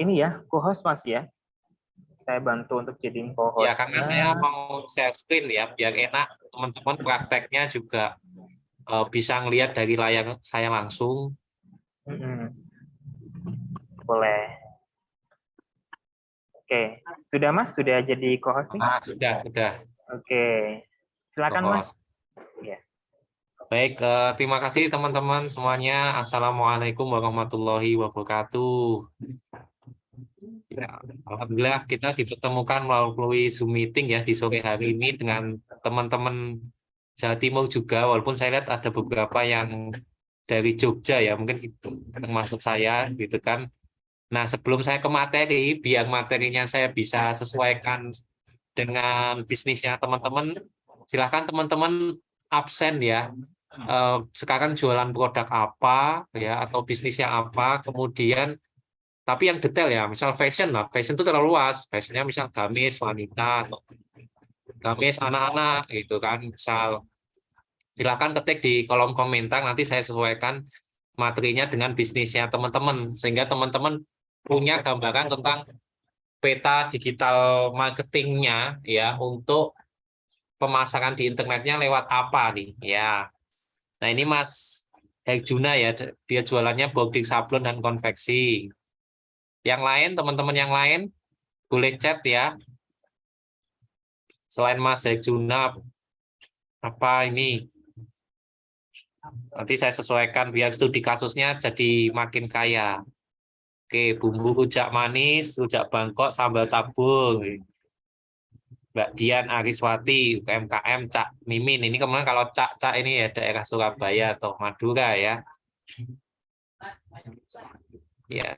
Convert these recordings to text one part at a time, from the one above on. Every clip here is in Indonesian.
ini ya, co-host Mas ya. Saya bantu untuk jadiin Ya, karena saya co-hostnya. mau share screen ya, biar enak teman-teman prakteknya juga bisa ngelihat dari layar saya langsung. Boleh. Oke, sudah Mas? Sudah jadi co-host nih? Sudah. Oke, silakan Mas. Co-host. Ya. Baik, terima kasih teman-teman semuanya. Assalamualaikum warahmatullahi wabarakatuh. Ya, alhamdulillah kita dipertemukan melalui Zoom meeting ya di sore hari ini dengan teman-teman Jawa Timur juga, walaupun saya lihat ada beberapa yang dari Jogja ya, mungkin termasuk saya gitu kan. Nah, sebelum saya ke materi, biar materinya saya bisa sesuaikan dengan bisnisnya teman-teman, silakan teman-teman absen ya. Sekarang jualan produk apa ya, atau bisnisnya apa, kemudian tapi yang detail ya, misal fashion lah, fashion itu terlalu luas, fashionnya misal gamis wanita atau gamis anak-anak gitu kan, misal silakan ketik di kolom komentar, nanti saya sesuaikan materinya dengan bisnisnya teman-teman, sehingga teman-teman punya gambaran tentang peta digital marketingnya ya, untuk pemasaran di internetnya lewat apa nih ya. Nah ini Mas Herjuna ya, dia jualannya body sablon dan konveksi. Yang lain, teman-teman yang lain boleh chat ya. Selain Mas Herjuna, apa ini? Nanti saya sesuaikan biar studi kasusnya jadi makin kaya. Oke, bumbu rujak manis, rujak Bangkok, sambal tabung. Mbak Dian Ariswati, UMKM Cak Mimin. Ini kemarin kalau Cak ini ya daerah Surabaya atau Madura ya. Ya.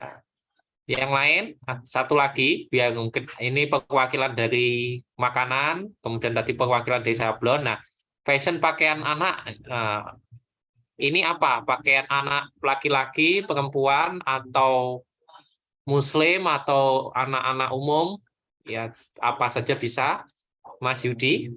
Yang lain, satu lagi, biar mungkin ini perwakilan dari makanan, kemudian tadi perwakilan dari sablon. Nah, fashion pakaian anak, ini apa? Pakaian anak laki-laki, perempuan, atau muslim, atau anak-anak umum? Ya, apa saja bisa, Mas Yudi.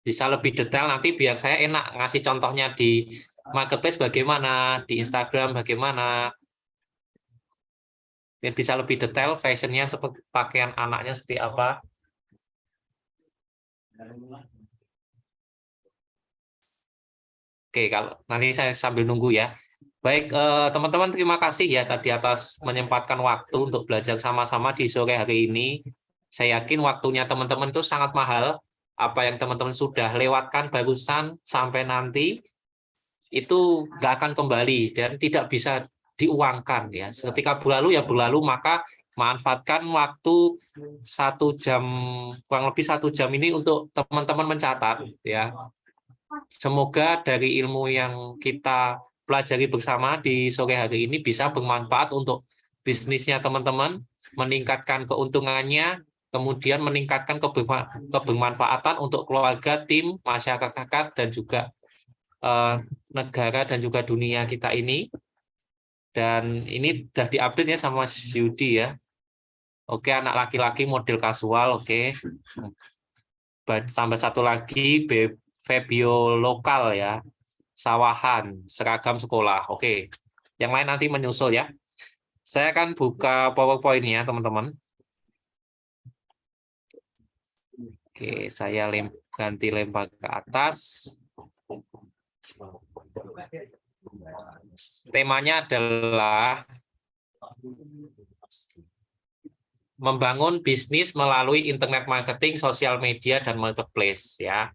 Bisa lebih detail nanti biar saya enak ngasih contohnya di marketplace bagaimana, di Instagram bagaimana. Bisa lebih detail fashionnya seperti pakaian anaknya seperti apa. Oke, kalau nanti saya sambil nunggu ya. Baik, teman-teman terima kasih ya tadi atas menyempatkan waktu untuk belajar sama-sama di sore hari ini. Saya yakin waktunya teman-teman itu sangat mahal. Apa yang teman-teman sudah lewatkan barusan sampai nanti itu nggak akan kembali dan tidak bisa diuangkan ya. Ketika berlalu ya berlalu, maka manfaatkan waktu 1 jam, kurang lebih 1 jam ini untuk teman-teman mencatat ya. Semoga dari ilmu yang kita pelajari bersama di sore hari ini bisa bermanfaat untuk bisnisnya teman-teman, meningkatkan keuntungannya, kemudian meningkatkan kebermanfaatan untuk keluarga, tim, masyarakat, dan juga negara dan juga dunia kita ini. Dan ini sudah diupdate ya sama Yudi ya. Oke, anak laki-laki model kasual, oke. Tambah satu lagi, Febio lokal ya. Sawahan, seragam sekolah. Oke. Yang lain nanti menyusul ya. Saya akan buka PowerPoint-nya, teman-teman. Oke, saya ganti lempar ke atas. Temanya adalah membangun bisnis melalui internet marketing, sosial media, dan marketplace ya.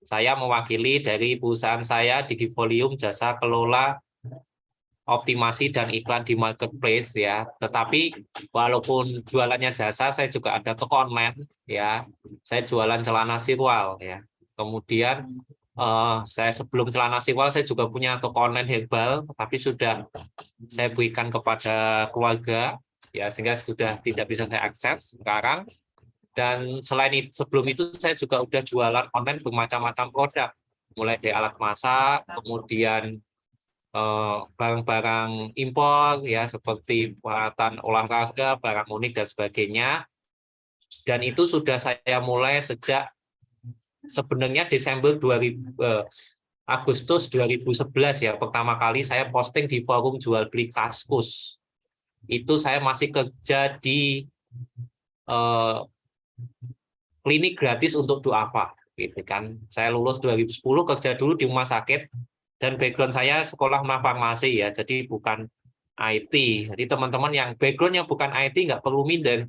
Saya mewakili dari perusahaan saya Digivolium Jasa Kelola Optimasi dan Iklan di Marketplace ya. Tetapi walaupun jualannya jasa, saya juga ada toko online ya. Saya jualan celana sirwal ya. Kemudian saya sebelum celana sirwal saya juga punya toko online herbal, tapi sudah saya berikan kepada keluarga ya, sehingga sudah tidak bisa saya akses sekarang. Dan selain itu, sebelum itu saya juga udah jualan online bermacam-macam produk, mulai dari alat masak, kemudian barang-barang impor ya seperti peralatan olahraga, barang unik dan sebagainya. Dan itu sudah saya mulai sejak sebenarnya Agustus 2011 ya, pertama kali saya posting di forum jual beli Kaskus. Itu saya masih kerja di klinik gratis untuk duafa, gitu kan. Saya lulus 2010, kerja dulu di rumah sakit, dan background saya sekolah farmasi ya, jadi bukan IT. Jadi teman-teman yang backgroundnya bukan IT nggak perlu minder,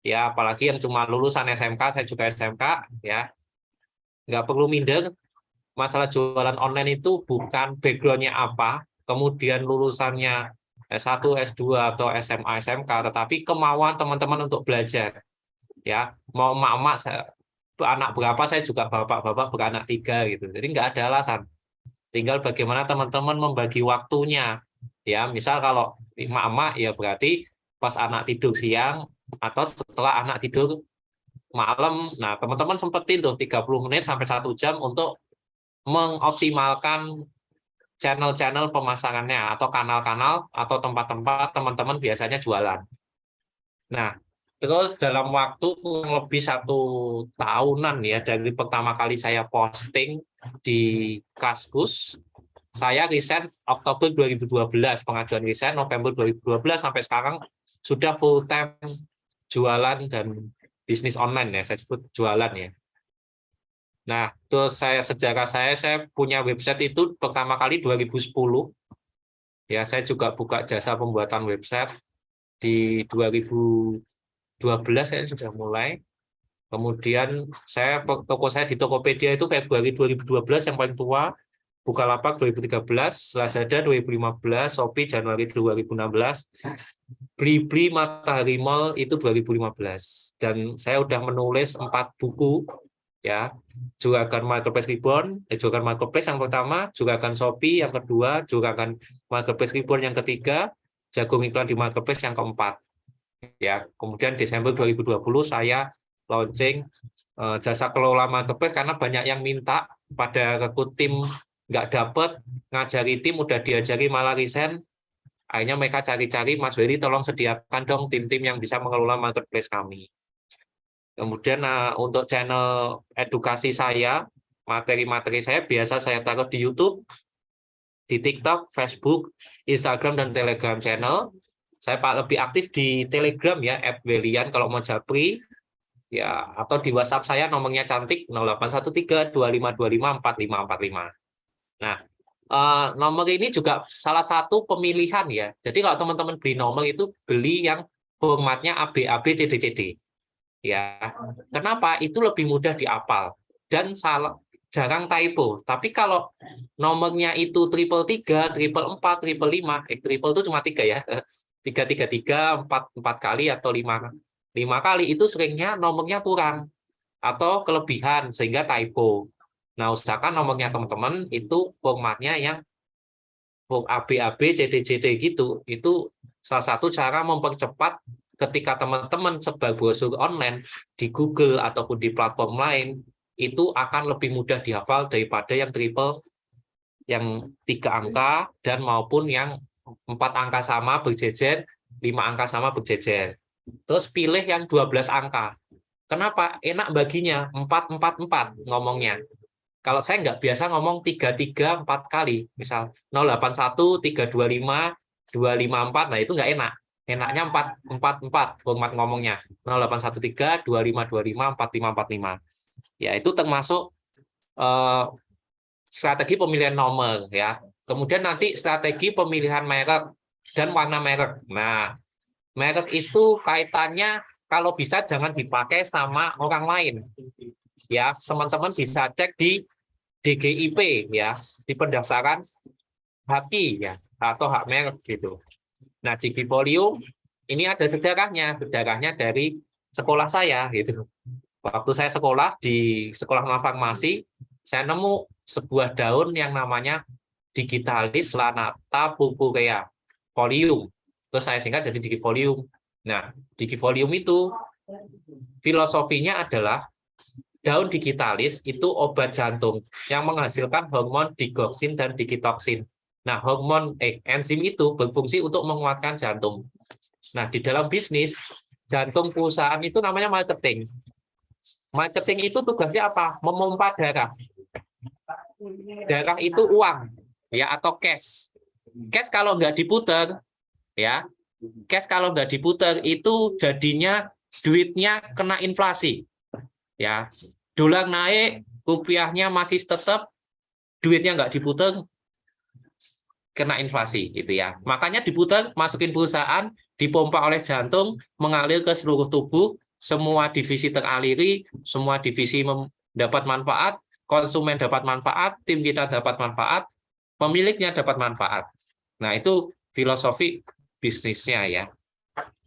ya, apalagi yang cuma lulusan SMK, saya juga SMK, ya, nggak perlu minder. Masalah jualan online itu bukan backgroundnya apa, kemudian lulusannya S1, S2 atau SMA, SMK, tetapi kemauan teman-teman untuk belajar. Ya, mau emak-emak anak berapa, saya juga bapak-bapak beranak 3 gitu. Jadi nggak ada alasan. Tinggal bagaimana teman-teman membagi waktunya. Ya, misal kalau emak-emak ya berarti pas anak tidur siang atau setelah anak tidur malam. Nah, teman-teman sempetin tuh 30 menit sampai 1 jam untuk mengoptimalkan channel-channel pemasarannya atau kanal-kanal atau tempat-tempat teman-teman biasanya jualan. Nah, terus dalam waktu kurang lebih 1 tahunan ya dari pertama kali saya posting di Kaskus, saya resign Oktober 2012, pengajuan resign November 2012 sampai sekarang sudah full time jualan dan bisnis online ya, saya sebut jualan ya. Nah, terus sejarah saya punya website itu pertama kali 2010. Ya, saya juga buka jasa pembuatan website di 2012 saya sudah mulai. Kemudian toko saya di Tokopedia itu Februari 2012 yang paling tua, Bukalapak 2013, Lazada 2015, Shopee Januari 2016, Blibli Matahari Mall itu 2015. Dan saya udah menulis 4 buku ya. Juragan Marketplace Reborn, Juragan Marketplace yang pertama, Juragan Shopee yang kedua, Juragan Marketplace Reborn yang ketiga, Jagung Iklan di Marketplace yang keempat. Ya, kemudian Desember 2020 saya launching jasa kelola marketplace karena banyak yang minta pada rekrut tim nggak dapet, ngajari tim udah diajari malah resign. Akhirnya mereka cari-cari, Mas Wery tolong sediakan dong tim-tim yang bisa mengelola marketplace kami. Kemudian untuk channel edukasi saya, materi-materi saya biasa saya taruh di YouTube, di TikTok, Facebook, Instagram, dan Telegram channel. Saya lebih aktif di Telegram ya, @welian kalau mau japri, ya, atau di WhatsApp saya nomornya cantik 081325254545. Nah, nomor ini juga salah satu pemilihan ya. Jadi kalau teman-teman beli nomor itu beli yang formatnya ABAB CD-CD. Ya, kenapa? Itu lebih mudah dihafal dan jarang typo. Tapi kalau nomornya itu 333, 444, 555, triple itu cuma 3 ya, 333, 4 kali atau 5 kali itu seringnya nomornya kurang atau kelebihan sehingga typo. Nah, usahakan nomornya teman-teman itu formatnya yang ABAB, CD-CD gitu. Itu salah satu cara mempercepat ketika teman-teman sebar brosur online di Google ataupun di platform lain, itu akan lebih mudah dihafal daripada yang triple, yang 3 angka dan maupun yang 4 angka sama berjejer, 5 angka sama berjejer. Terus pilih yang 12 angka. Kenapa? Enak baginya, 444 ngomongnya. Kalau saya nggak biasa ngomong 334 kali, misal 081, 325, 254, nah itu nggak enak. Enaknya 444 format ngomongnya. 0813 2525 4545. Ya, itu termasuk strategi pemilihan nomor ya. Kemudian nanti strategi pemilihan merek dan warna merek. Nah, merek itu kaitannya kalau bisa jangan dipakai sama orang lain. Ya, teman-teman bisa cek di DGIP ya, di pendaftaran HAKI ya, atau hak merek gitu. Nah, Digifolio ini ada sejarahnya dari sekolah saya gitu. Waktu saya sekolah di sekolah farmasi, saya nemu sebuah daun yang namanya Digitalis lanata purpurea folium. Terus saya singkat jadi Digifolium. Nah, Digifolium itu filosofinya adalah daun digitalis itu obat jantung yang menghasilkan hormon digoksin dan digitoksin. Nah, enzim itu berfungsi untuk menguatkan jantung. Nah, di dalam bisnis, jantung perusahaan itu namanya marketing. Marketing itu tugasnya apa? Memompa darah. Darah itu uang, ya, atau cash. Cash kalau nggak diputar, ya, cash kalau nggak diputar itu jadinya duitnya kena inflasi, ya. Dolar naik, rupiahnya masih tetap, duitnya nggak diputar, kena inflasi, gitu ya. Makanya diputar, masukin perusahaan, dipompa oleh jantung, mengalir ke seluruh tubuh, semua divisi teraliri, semua divisi dapat manfaat, konsumen dapat manfaat, tim kita dapat manfaat, pemiliknya dapat manfaat. Nah, itu filosofi bisnisnya ya.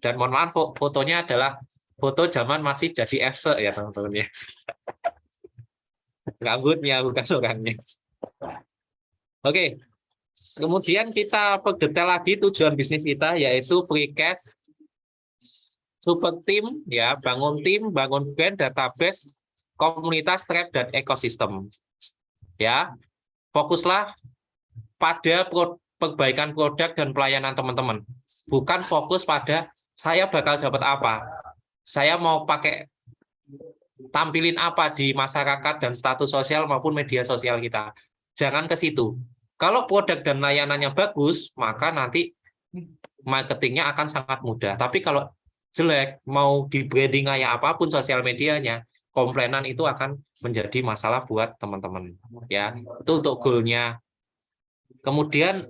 Dan mohon maaf, fotonya adalah foto zaman masih jadi FC ya, teman-teman ya. Rambutnya bukan orangnya. Oke. Kemudian kita detail lagi tujuan bisnis kita, yaitu free cash, support team, ya, bangun tim, bangun brand, database, komunitas, tribe, dan ekosistem. Ya, fokuslah pada perbaikan produk dan pelayanan teman-teman. Bukan fokus pada saya bakal dapat apa, saya mau pakai tampilin apa di masyarakat dan status sosial maupun media sosial kita. Jangan ke situ. Kalau produk dan layanannya bagus, maka nanti marketingnya akan sangat mudah. Tapi kalau jelek, mau di branding kayak apapun sosial medianya, komplainan itu akan menjadi masalah buat teman-teman. Ya, itu untuk goalnya. Kemudian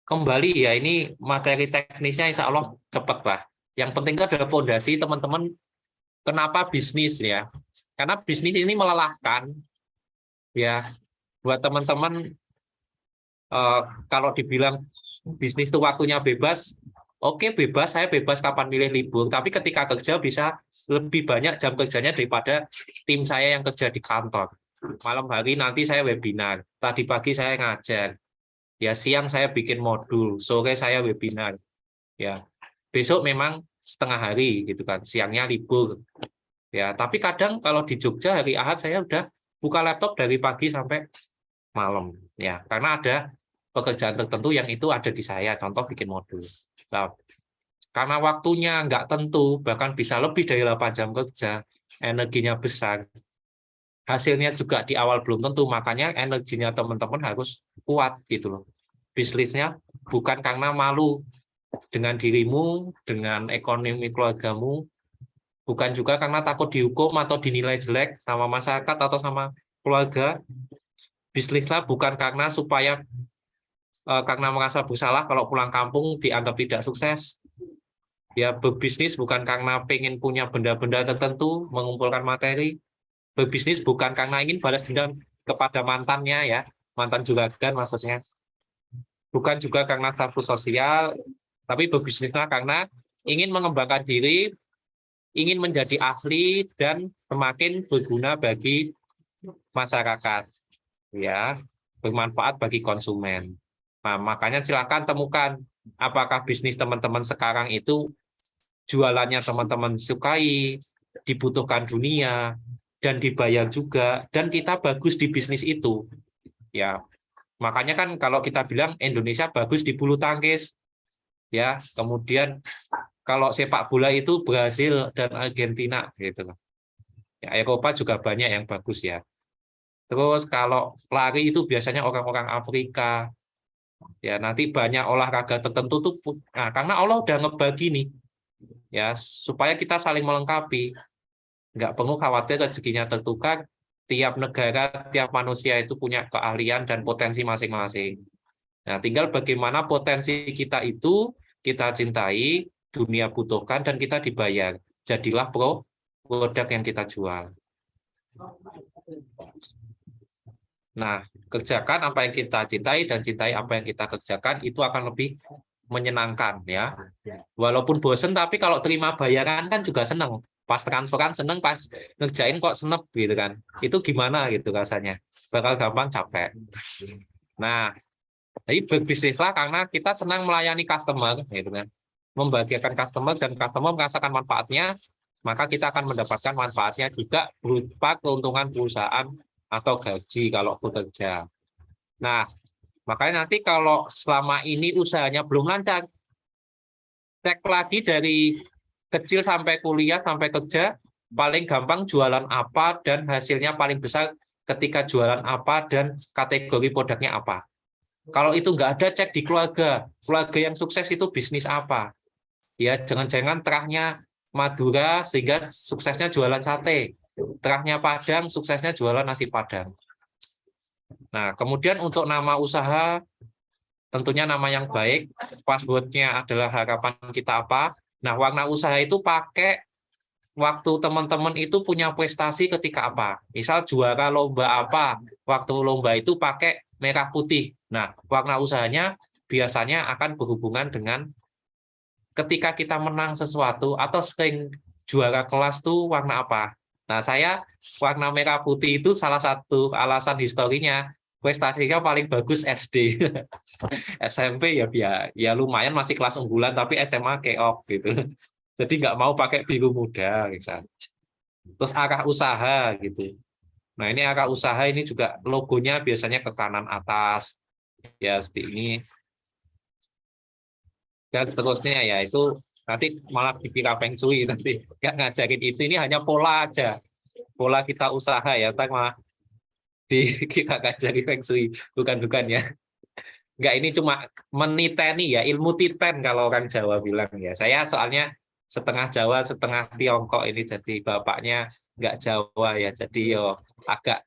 kembali ya, ini materi teknisnya insya Allah cepat lah. Yang penting adalah fondasi teman-teman. Kenapa bisnis ya? Karena bisnis ini melelahkan ya. Buat teman-teman, kalau dibilang bisnis itu waktunya bebas, oke, bebas, saya bebas kapan milih libur. Tapi ketika kerja bisa lebih banyak jam kerjanya daripada tim saya yang kerja di kantor. Malam hari nanti saya webinar, tadi pagi saya ngajar, ya siang saya bikin modul, sore saya webinar, ya besok memang setengah hari gitu kan, siangnya libur. Ya, tapi kadang kalau di Jogja hari Ahad saya udah buka laptop dari pagi sampai malam, ya, karena ada pekerjaan tertentu yang itu ada di saya, contoh bikin modul. Nah, karena waktunya nggak tentu, bahkan bisa lebih dari 8 jam kerja, energinya besar, hasilnya juga di awal belum tentu, makanya energinya teman-teman harus kuat gitu loh. Bisnisnya bukan karena malu dengan dirimu, dengan ekonomi keluargamu, bukan juga karena takut dihukum atau dinilai jelek sama masyarakat atau sama keluarga. Bisnislah bukan karena supaya karena merasa bersalah kalau pulang kampung dianggap tidak sukses. Ya, berbisnis bukan karena pengen punya benda-benda tertentu, mengumpulkan materi. Berbisnis bukan karena ingin balas dendam kepada mantannya ya, mantan juga kan maksudnya. Bukan juga karena status sosial, tapi berbisnislah karena ingin mengembangkan diri, ingin menjadi ahli dan semakin berguna bagi masyarakat. Ya, bermanfaat bagi konsumen. Nah, makanya silakan temukan apakah bisnis teman-teman sekarang itu jualannya teman-teman sukai, dibutuhkan dunia, dan dibayar juga, dan kita bagus di bisnis itu. Ya, makanya kan kalau kita bilang Indonesia bagus di bulu tangkis, ya, kemudian kalau sepak bola itu Brasil dan Argentina gitu. Ya, Eropa juga banyak yang bagus ya. Terus kalau lari itu biasanya orang-orang Afrika. Ya, nanti banyak olahraga tertentu tuh, nah, karena Allah udah ngebagi nih. Ya, supaya kita saling melengkapi. Nggak perlu khawatir rezekinya tertukar. Tiap negara, tiap manusia itu punya keahlian dan potensi masing-masing. Nah, tinggal bagaimana potensi kita itu kita cintai, dunia butuhkan, dan kita dibayar. Jadilah produk yang kita jual. Nah, kerjakan apa yang kita cintai dan cintai apa yang kita kerjakan, itu akan lebih menyenangkan ya. Walaupun bosen, tapi kalau terima bayaran kan juga seneng. Pas transferan seneng, pas ngerjain kok senep gitu kan. Itu gimana gitu rasanya. Bakal gampang capek. Nah, jadi berbisnislah karena kita senang melayani customer gitu kan. Membahagiakan customer dan customer merasakan manfaatnya, maka kita akan mendapatkan manfaatnya juga berupa keuntungan perusahaan atau gaji kalau bekerja. Nah, makanya nanti kalau selama ini usahanya belum lancar, cek lagi dari kecil sampai kuliah sampai kerja, paling gampang jualan apa dan hasilnya paling besar ketika jualan apa dan kategori produknya apa. Kalau itu nggak ada, cek di keluarga. Keluarga yang sukses itu bisnis apa? Ya, jangan-jangan terahnya Madura sehingga suksesnya jualan sate. Terahnya Padang, suksesnya jualan nasi Padang. Nah, kemudian untuk nama usaha, tentunya nama yang baik. Password-nya adalah harapan kita apa. Nah, warna usaha itu pakai waktu teman-teman itu punya prestasi ketika apa. Misal juara lomba apa, waktu lomba itu pakai merah putih. Nah, warna usahanya biasanya akan berhubungan dengan ketika kita menang sesuatu atau sering juara kelas tuh warna apa. Nah, saya warna merah putih itu salah satu alasan historinya. Prestasinya paling bagus SD. SMP ya lumayan masih kelas unggulan, tapi SMA keok gitu. Jadi nggak mau pakai biru muda misalnya. Terus arah usaha gitu. Nah, ini arah usaha ini juga logonya biasanya ke kanan atas. Ya, seperti ini. Dan seterusnya ya, itu nanti malah dikira Feng Shui, nanti nggak ngajarin itu. Ini hanya pola aja. Pola kita usaha ya, tak malah kita ngajari Feng Shui. Bukan ya. Nggak, ini cuma meniteni ya, ilmu titen kalau orang Jawa bilang ya. Saya soalnya setengah Jawa, setengah Tiongkok ini, jadi bapaknya nggak Jawa ya. Jadi yo agak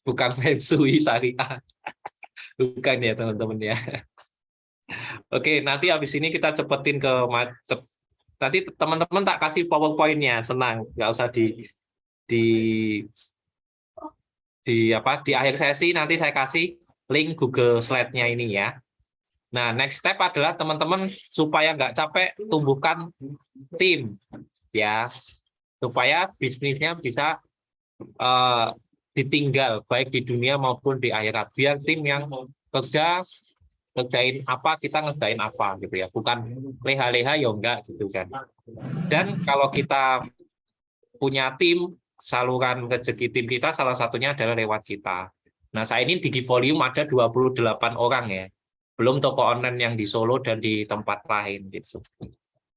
bukan Feng Shui syariah. Bukan ya teman-teman ya. Oke, nanti habis ini kita cepetin nanti teman-teman tak kasih PowerPoint-nya, senang, nggak usah di di akhir sesi nanti saya kasih link Google Slide-nya ini ya. Nah, next step adalah teman-teman supaya nggak capek tumbuhkan tim ya, supaya bisnisnya bisa ditinggal baik di dunia maupun di akhirat. Biar tim yang kerjain apa, kita ngerjain apa gitu ya, bukan leha-leha ya enggak gitu kan. Dan kalau kita punya tim, saluran rezeki tim kita salah satunya adalah lewat kita. Nah, saya ini di Givolume ada 28 orang ya, belum toko online yang di Solo dan di tempat lain gitu.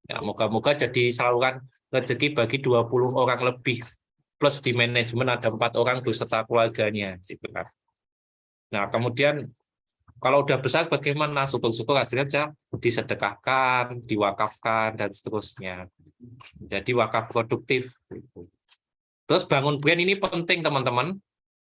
Ya, moga-moga jadi saluran rezeki bagi 20 orang lebih, plus di manajemen ada 4 orang beserta keluarganya gitu kan. Nah, kemudian kalau udah besar bagaimana, syukur-syukur hasilnya disedekahkan, diwakafkan, dan seterusnya. Jadi wakaf produktif. Terus bangun brand ini penting teman-teman.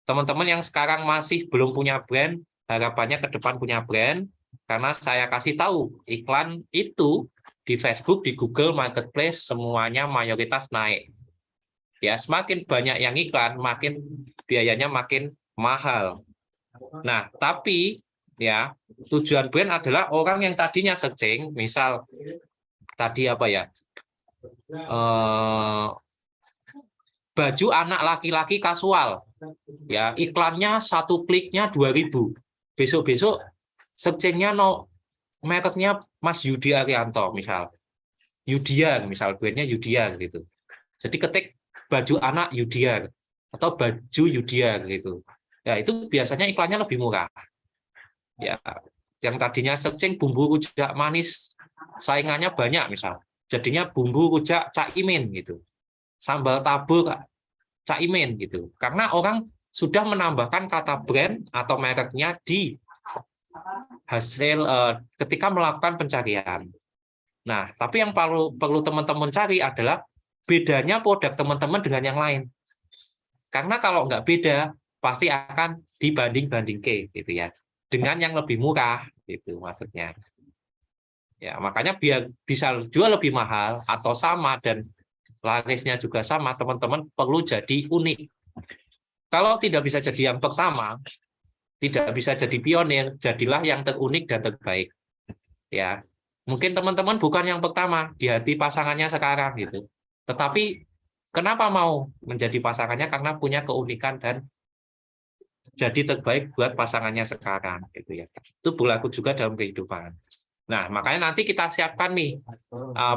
Teman-teman yang sekarang masih belum punya brand, harapannya ke depan punya brand, karena saya kasih tahu iklan itu di Facebook, di Google Marketplace, semuanya mayoritas naik. Ya, semakin banyak yang iklan, makin biayanya makin mahal. Nah, tapi ya, tujuan brand adalah orang yang tadinya searching, misal tadi apa ya, baju anak laki-laki kasual, ya iklannya satu kliknya 2.000, besok-besok searchingnya mereknya Mas Yudi Arianto misal, Yudian misal, brandnya Yudian gitu. Jadi ketik baju anak Yudian atau baju Yudian gitu. Ya itu biasanya iklannya lebih murah. Ya, yang tadinya searching bumbu rujak manis, saingannya banyak misal, jadinya bumbu rujak Caimin gitu, sambal tabur Caimin gitu, karena orang sudah menambahkan kata brand atau mereknya di hasil ketika melakukan pencarian. Nah, tapi yang perlu teman-teman cari adalah bedanya produk teman-teman dengan yang lain, karena kalau nggak beda pasti akan dibanding-bandingke gitu ya, dengan yang lebih murah gitu maksudnya. Ya, makanya biar bisa jual lebih mahal atau sama dan larisnya juga sama, teman-teman perlu jadi unik. Kalau tidak bisa jadi yang pertama, tidak bisa jadi pionir, jadilah yang terunik dan terbaik. Ya, mungkin teman-teman bukan yang pertama di hati pasangannya sekarang gitu. Tetapi kenapa mau menjadi pasangannya? Karena punya keunikan dan jadi terbaik buat pasangannya sekarang gitu ya. Itu berlaku juga dalam kehidupan. Nah, makanya nanti kita siapkan nih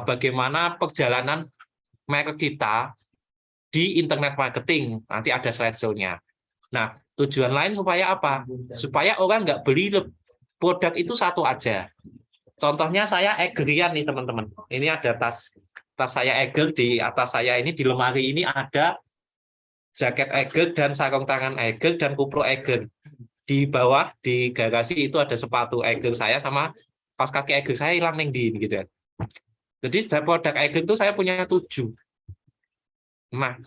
bagaimana perjalanan merek kita di internet marketing. Nanti ada slideshow-nya. Nah, tujuan lain supaya apa? Supaya orang nggak beli produk itu satu aja. Contohnya saya Egrian nih teman-teman. Ini ada tas tas saya Egel, di atas saya ini di lemari ini ada jaket Egel dan sarung tangan Egel dan kuplu Egel. Di bawah di garasi itu ada sepatu Egel saya sama kaos kaki Egel saya hilang ning di gitu ya. Jadi produk Egel itu saya punya 7. Nah,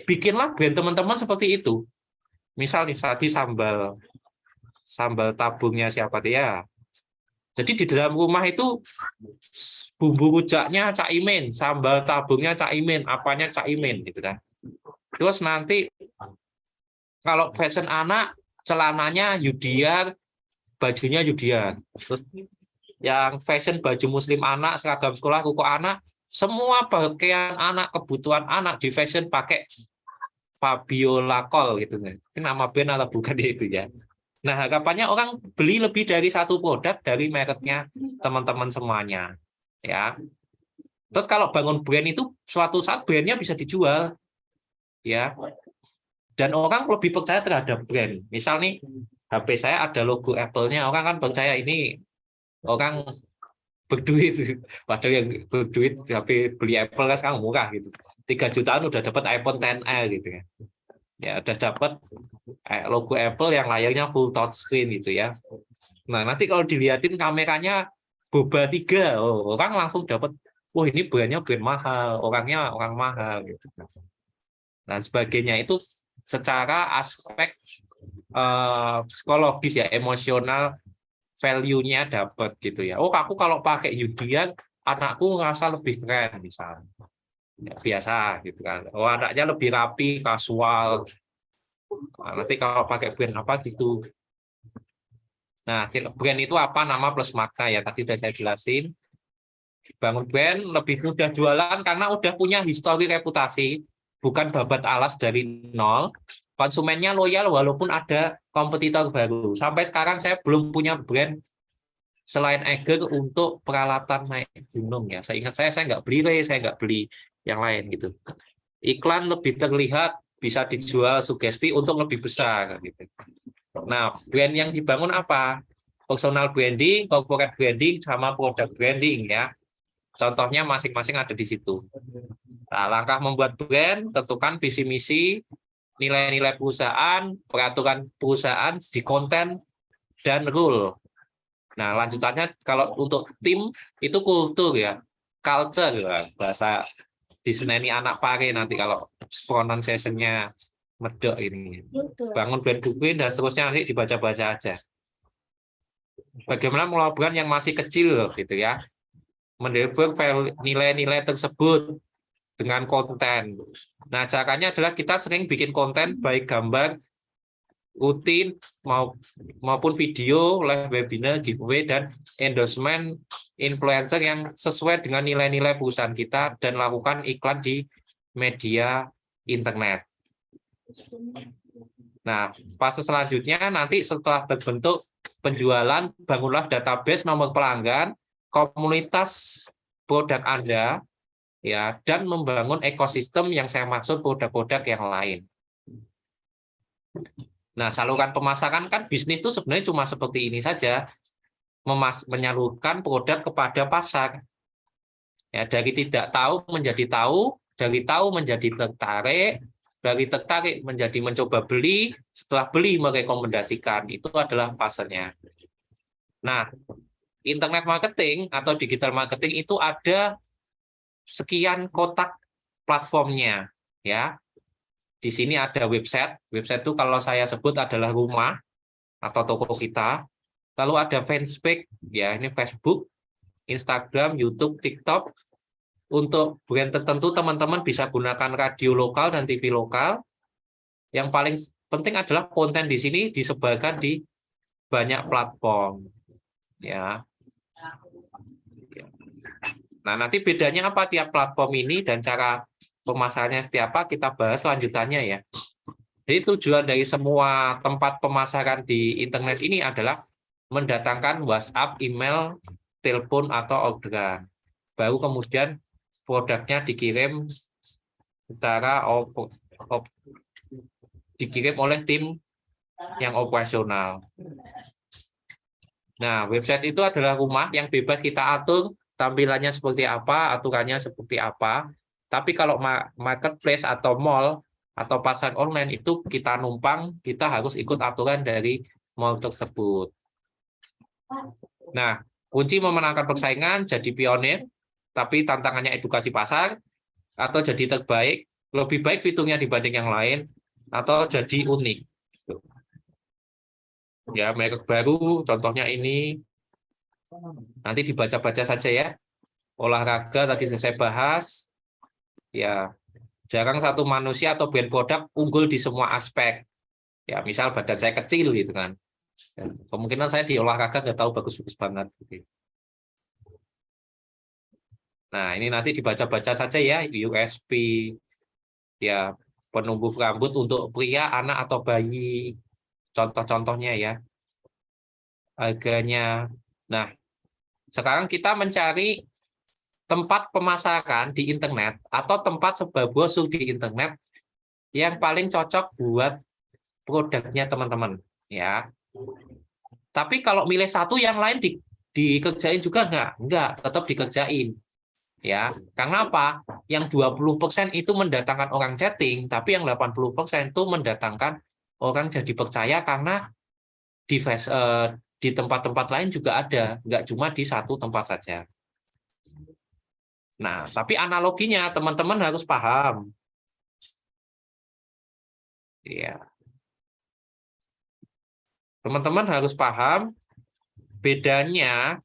bikinlah brand teman-teman seperti itu. Misal nih tadi sambal tabungnya siapa dia. Jadi di dalam rumah itu bumbu rujaknya Cak Imin, sambal tabungnya Cak Imin, apanya Cak Imin gitu kan. Terus nanti kalau fashion anak, celananya Yudiar, bajunya Yudiar. Terus yang fashion baju muslim anak, seragam sekolah, kuku anak, semua pakaian anak, kebutuhan anak di fashion pakai Fabiola Col gitu. Ini nama brand atau bukan itu ya. Nah, harapannya orang beli lebih dari satu produk dari mereknya teman-teman semuanya. Ya. Terus kalau bangun brand itu suatu saat brandnya bisa dijual. Ya. Dan orang lebih percaya terhadap brand. Misal nih, HP saya ada logo Apple-nya, orang kan percaya ini orang berduit. Padahal yang berduit HP beli Apple kan sekarang murah gitu. 3 jutaan udah dapat iPhone XR gitu ya. Ya, udah dapat logo Apple yang layarnya full touchscreen gitu ya. Nah, nanti kalau dilihatin kameranya Boba 3, orang langsung dapat, wah ini brandnya brand mahal, orangnya orang mahal gitu. Dan sebagainya itu secara aspek psikologis ya, emosional value-nya dapat gitu ya. Oh, aku kalau pakai Yudian, anakku ngerasa lebih keren misalnya. Ya, biasa gitu kan. Oh, anaknya lebih rapi, kasual. Nah, nanti kalau pakai brand apa gitu. Nah, brand itu apa? Nama plus makna ya. Tadi sudah saya jelasin. Bangun brand lebih mudah jualan karena udah punya histori reputasi, bukan babat alas dari nol. Konsumennya loyal walaupun ada kompetitor baru. Sampai sekarang saya belum punya brand selain Eiger untuk peralatan naik gunung ya. Seingat saya nggak beli Ray, saya nggak beli yang lain gitu. Iklan lebih terlihat, bisa dijual sugesti untuk lebih besar gitu. Nah, brand yang dibangun apa? Personal branding, corporate branding, sama product branding ya. Contohnya masing-masing ada di situ. Nah, langkah membuat brand, tentukan visi misi, nilai-nilai perusahaan, peraturan perusahaan di konten dan rule. Nah, lanjutannya kalau untuk tim itu kultur ya, culture ya, bahasa diseneni anak pare nanti kalau pronunciation-nya medok ini. Bangun brand blueprint dan seterusnya nanti dibaca-baca aja. Bagaimana mengelola brand yang masih kecil gitu ya. Mendeliver nilai-nilai tersebut dengan konten. Nah, caranya adalah kita sering bikin konten baik gambar rutin maupun video, live webinar, giveaway, dan endorsement influencer yang sesuai dengan nilai-nilai perusahaan kita dan lakukan iklan di media internet. Nah, fase selanjutnya nanti setelah terbentuk penjualan, bangunlah database nomor pelanggan, komunitas produk Anda, ya, dan membangun ekosistem yang saya maksud produk-produk yang lain. Nah, saluran pemasaran kan bisnis itu sebenarnya cuma seperti ini saja, menyalurkan produk kepada pasar. Ya, dari tidak tahu menjadi tahu, dari tahu menjadi tertarik, dari tertarik menjadi mencoba beli, setelah beli merekomendasikan. Itu adalah pasarnya. Nah, internet marketing atau digital marketing itu ada sekian kotak platformnya, ya. Di sini ada website. Website itu kalau saya sebut adalah rumah atau toko kita. Lalu ada fanspage, ya ini Facebook, Instagram, YouTube, TikTok. Untuk brand tertentu teman-teman bisa gunakan radio lokal dan TV lokal. Yang paling penting adalah konten di sini disebarkan di banyak platform, ya. Nah, nanti bedanya apa tiap platform ini dan cara pemasarannya seperti apa kita bahas lanjutannya ya. Jadi tujuan dari semua tempat pemasaran di internet ini adalah mendatangkan WhatsApp, email, telepon, atau orderan. Baru kemudian produknya dikirim secara dikirim oleh tim yang operasional. Nah, website itu adalah rumah yang bebas kita atur tampilannya seperti apa, aturannya seperti apa. Tapi kalau marketplace atau mall atau pasar online itu kita numpang, kita harus ikut aturan dari mall tersebut. Nah, kunci memenangkan persaingan jadi pionir, tapi tantangannya edukasi pasar, atau jadi terbaik, lebih baik fiturnya dibanding yang lain, atau jadi unik. Ya, merek baru, contohnya ini, nanti dibaca-baca saja ya. Olahraga tadi saya bahas, ya jarang satu manusia atau brand produk unggul di semua aspek. Ya, misal badan saya kecil gitu kan. Ya, kemungkinan saya di olahraga nggak tahu bagus-bagus banget. Gitu. Nah, ini nanti dibaca-baca saja ya, USP, ya penumbuh rambut untuk pria, anak, atau bayi. Contoh-contohnya ya, harganya. Nah, sekarang kita mencari tempat pemasaran di internet atau tempat sebar brosur di internet yang paling cocok buat produknya teman-teman. Ya, tapi kalau milih satu, yang lain dikerjain juga enggak, tetap dikerjain. Ya, karena apa? Yang 20% itu mendatangkan orang chatting, tapi yang 80% itu mendatangkan orang jadi percaya karena di tempat-tempat lain juga ada, enggak cuma di satu tempat saja. Nah, tapi analoginya teman-teman harus paham. Ya. Teman-teman harus paham bedanya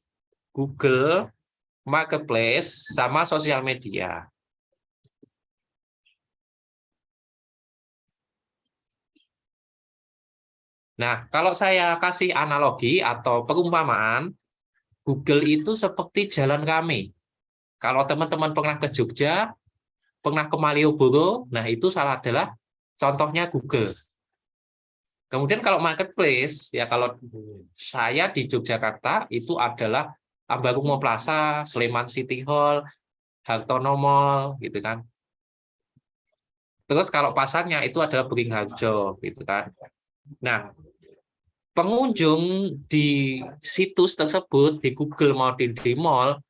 Google Marketplace sama sosial media. Nah, kalau saya kasih analogi atau perumpamaan, Google itu seperti jalan kami. Kalau teman-teman pernah ke Jogja, pernah ke Malioboro, nah itu salah adalah contohnya Google. Kemudian kalau marketplace, ya kalau saya di Yogyakarta itu adalah Ambarumo Plaza, Sleman City Hall, Hartono Mall, gitu kan. Terus kalau pasarnya itu adalah Beringharjo, gitu kan. Nah, pengunjung di situs tersebut di Google maupun di mall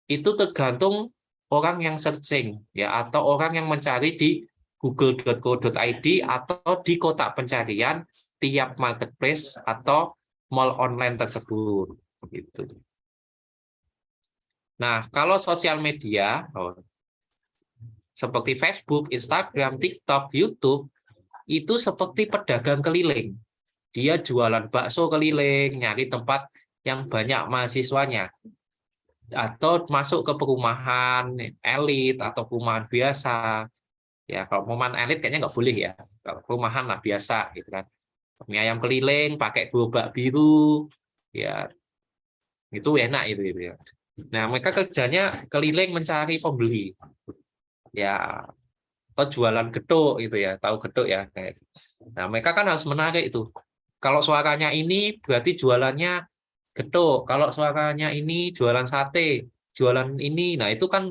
itu tergantung orang yang searching ya atau orang yang mencari di google.co.id atau di kotak pencarian tiap marketplace atau mall online tersebut gitu. Nah, kalau sosial media seperti Facebook, Instagram, TikTok, YouTube itu seperti pedagang keliling. Dia jualan bakso keliling, nyari tempat yang banyak mahasiswanya. Atau masuk ke perumahan elit atau perumahan biasa. Ya, kalau perumahan elit kayaknya nggak boleh ya. Kalau perumahan lah biasa gitu kan. Mie ayam keliling, pakai gerobak biru, ya itu enak itu ya. Nah, mereka kerjanya keliling mencari pembeli. Ya, atau jualan geduk gitu ya, tahu geduk ya. Nah, mereka kan harus menarik itu. Kalau suaranya ini berarti jualannya geduk. Kalau suaranya ini jualan sate, jualan ini. Nah, itu kan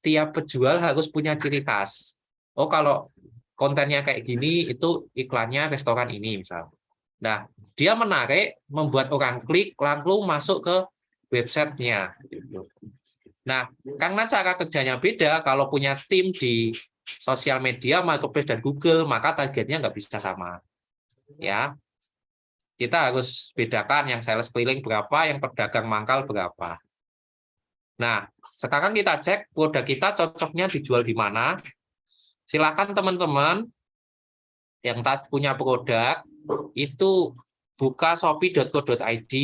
tiap penjual harus punya ciri khas. Oh, kalau kontennya kayak gini, itu iklannya restoran ini misal. Nah, dia menarik, membuat orang klik, lalu masuk ke websitenya. Gitu. Nah, karena cara kerjanya beda, kalau punya tim di sosial media, marketplace dan Google, maka targetnya nggak bisa sama. Ya, kita harus bedakan yang sales keliling berapa, yang pedagang mangkal berapa. Nah, sekarang kita cek produk kita cocoknya dijual di mana. Silakan teman-teman yang punya produk itu buka shopee.co.id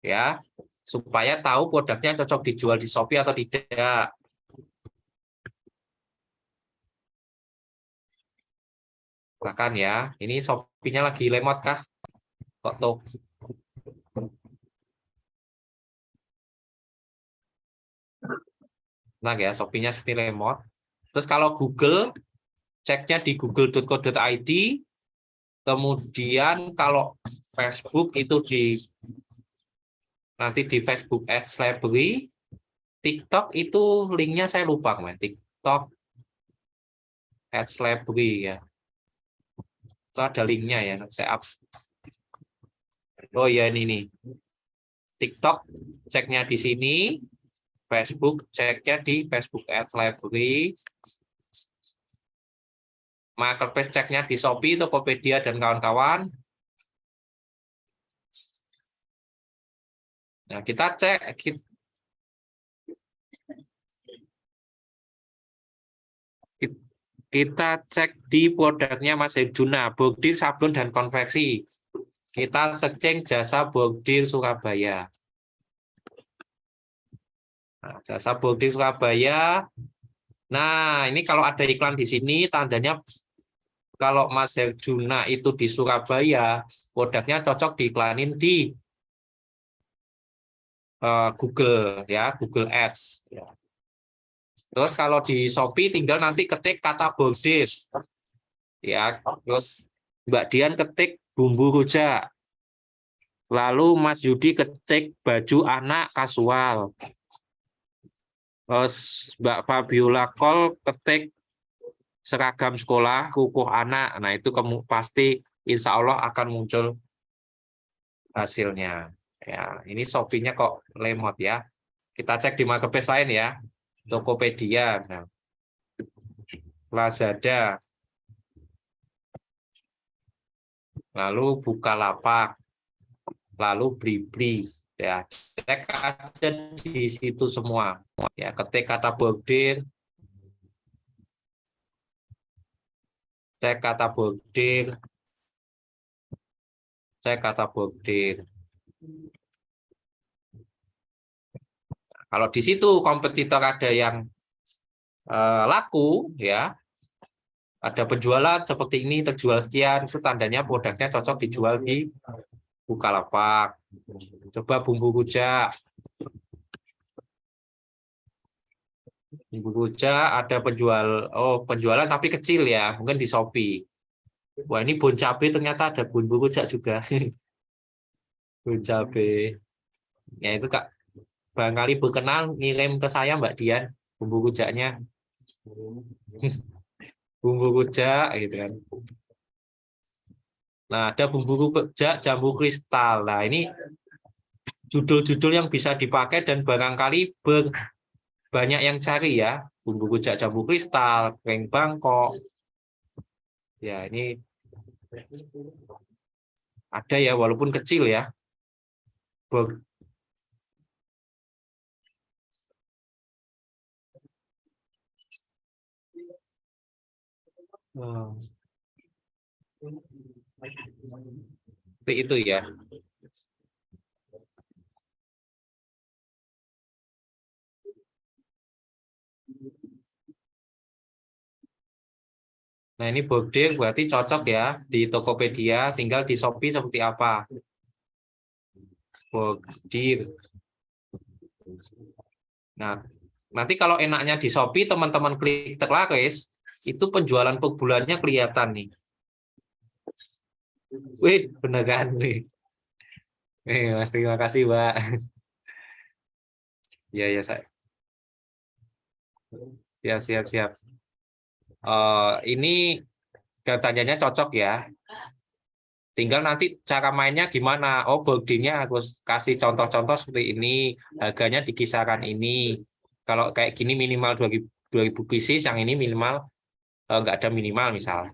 ya, supaya tahu produknya cocok dijual di Shopee atau tidak. Silakan ya. Ini Shopee-nya lagi lemot kah? Kok tuh? Nah ya, Shopee-nya seperti lemot. Terus kalau Google, ceknya di google.co.id. Kemudian kalau Facebook itu nanti di Facebook Ads Library. TikTok itu linknya saya lupa, man. TikTok Ads Library ya. Itu ada linknya ya. Saya up. Oh ya ini nih. TikTok ceknya di sini, Facebook ceknya di Facebook Ads Library, Marketplace ceknya di Shopee, Tokopedia, dan kawan-kawan. Nah, kita cek di produknya Mas Herjuna, bordir, sablon, dan konveksi. Kita searching jasa bordir Surabaya. Nah, jasa bordir Surabaya. Nah, ini kalau ada iklan di sini, tandanya kalau Mas Herjuna itu di Surabaya, produknya cocok diiklanin di Google, ya, Google Ads. Ya. Terus kalau di Shopee tinggal nanti ketik kata bordir, ya. Terus Mbak Dian ketik bumbu rujak. Lalu Mas Yudi ketik baju anak kasual. Terus Mbak Fabiola Kol ketik seragam sekolah kukuh anak. Nah, itu pasti insya Allah akan muncul hasilnya. Ya, ini Shopee-nya kok lemot ya. Kita cek di marketplace lain ya. Tokopedia, nah, Lazada, lalu Bukalapak, lalu Blibli. Ya, cek aja di situ semua. Ya, ketik kata bordir, cek kata bordir, cek kata bordir. Kalau di situ kompetitor ada yang laku, ya, ada penjualan seperti ini, terjual sekian, itu tandanya produknya cocok dijual di Bukalapak. Coba bumbu rujak. Bumbu rujak ada penjualan tapi kecil ya, mungkin di Shopee. Wah, ini bon cabe ternyata ada bumbu rujak juga. Bon cabe. Ya itu Kak, barangkali berkenan ngirim ke saya Mbak Dian bumbu rujaknya. Bumbu rujak gitu kan. Nah, ada bumbu rujak jambu kristal. Nah, ini judul-judul yang bisa dipakai dan barangkali banyak yang cari ya. Bumbu rujak jambu kristal, kering Bangkok. Ya, ini ada ya walaupun kecil ya. Seperti itu ya. Nah, ini bordir berarti cocok ya di Tokopedia, tinggal di Shopee seperti apa. Bordir. Nah, nanti kalau enaknya di Shopee, teman-teman klik Teklaris, itu penjualan per bulannya kelihatan nih. Wih, beneran nih. Mas, terima kasih, Mbak. Ya, ya, saya. Ya, siap-siap. Ini katanya cocok ya. Tinggal nanti cara mainnya gimana. Oh, bordirnya harus kasih contoh-contoh seperti ini. Harganya di kisaran ini. Kalau kayak gini minimal 2000 pieces, yang ini minimal nggak ada minimal misal.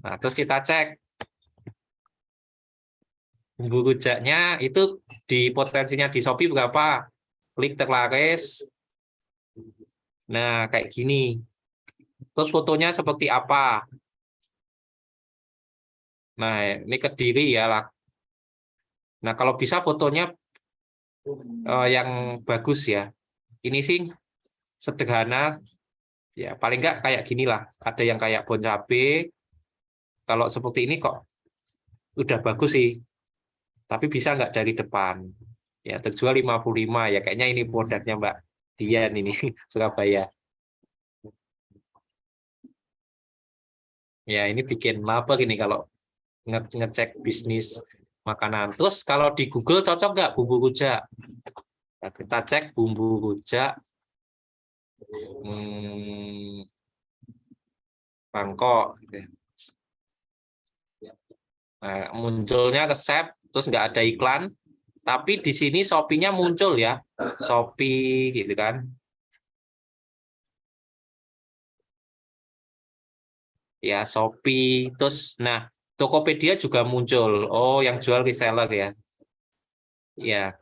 Nah, terus kita cek bumbu rujaknya itu di potensinya di Shopee berapa. Klik Teklaris. Nah, kayak gini. Terus fotonya seperti apa. Nah, ini Kediri ya lah. Nah, kalau bisa fotonya yang bagus ya. Ini sih sederhana. Ya, paling nggak kayak gini lah. Ada yang kayak bon cabe. Kalau seperti ini kok udah bagus sih. Tapi bisa nggak dari depan? Ya, terjual 55. Ya, kayaknya ini produknya Mbak Dian ini, Surabaya. Ya, ini bikin lapar ini kalau ngecek bisnis makanan. Terus kalau di Google cocok nggak bumbu rujak? Nah, kita cek bumbu rujak Bangkok. Nah, munculnya resep, terus nggak ada iklan. Tapi di sini Shopee-nya muncul ya, Shopee gitu kan. Ya, Shopee. Terus, nah, Tokopedia juga muncul. Oh, yang jual reseller ya. Ya,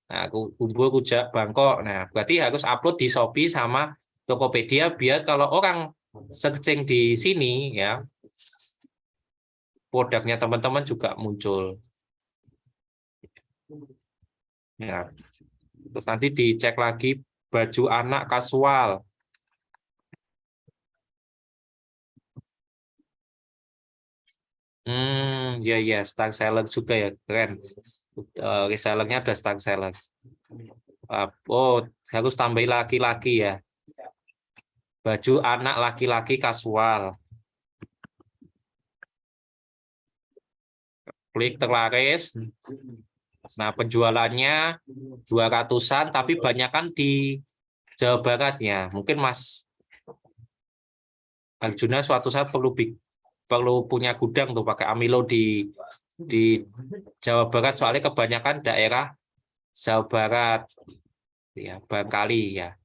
nah, Bumbu Rujak Bangkok. Nah, berarti harus upload di Shopee sama Tokopedia biar kalau orang searching di sini ya, produknya teman-teman juga muncul. Ya, terus nanti dicek lagi baju anak kasual. Ya ya, star seller juga ya, keren. Resellernya ada star seller. Oh, harus tambahin laki-laki ya. Baju anak laki-laki kasual. Klik terlaris. Nah, penjualannya 200-an, tapi banyak kan di Jawa Barat ya. Mungkin Mas Arjuna suatu saat perlu punya gudang tuh pakai amilo di Jawa Barat, soalnya kebanyakan daerah Jawa Barat ya, barangkali ya.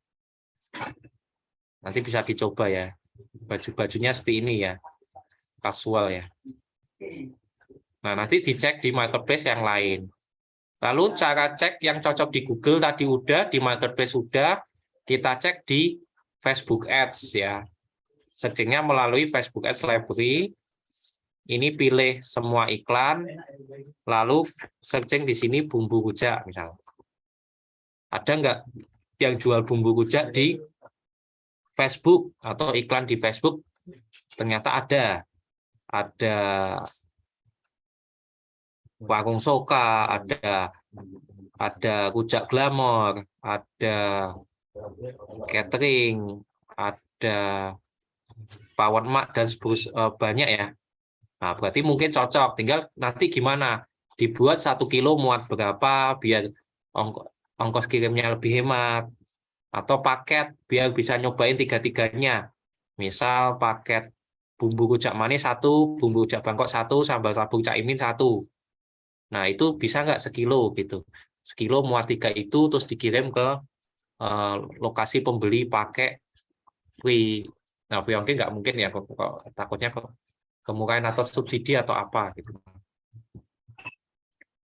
Nanti bisa dicoba ya. Baju-bajunya seperti ini ya, kasual ya. Nah, nanti dicek di marketplace yang lain. Lalu cara cek yang cocok di Google tadi udah, di marketplace sudah, kita cek di Facebook Ads ya. Searchingnya melalui Facebook Ads Library. Ini pilih semua iklan, lalu searching di sini bumbu rujak misalnya. Ada nggak yang jual bumbu rujak di Facebook atau iklan di Facebook? Ternyata ada. Ada Warung Soka, ada Rujak Glamor, ada catering, ada Pawon Mak dan banyak ya. Nah, berarti mungkin cocok. Tinggal nanti gimana? Dibuat 1 kilo muat berapa biar ongkos kirimnya lebih hemat. Atau paket biar bisa nyobain tiga-tiganya. Misal paket bumbu rujak manis 1, bumbu rujak Bangkok 1, sambal tabung caimin 1. Nah, itu bisa nggak 1 kilo gitu. 1 kilo muat 3 itu terus dikirim ke lokasi pembeli pakai free. Nah, free ongkir nggak mungkin ya, kok takutnya kok kemurahan atau subsidi atau apa gitu.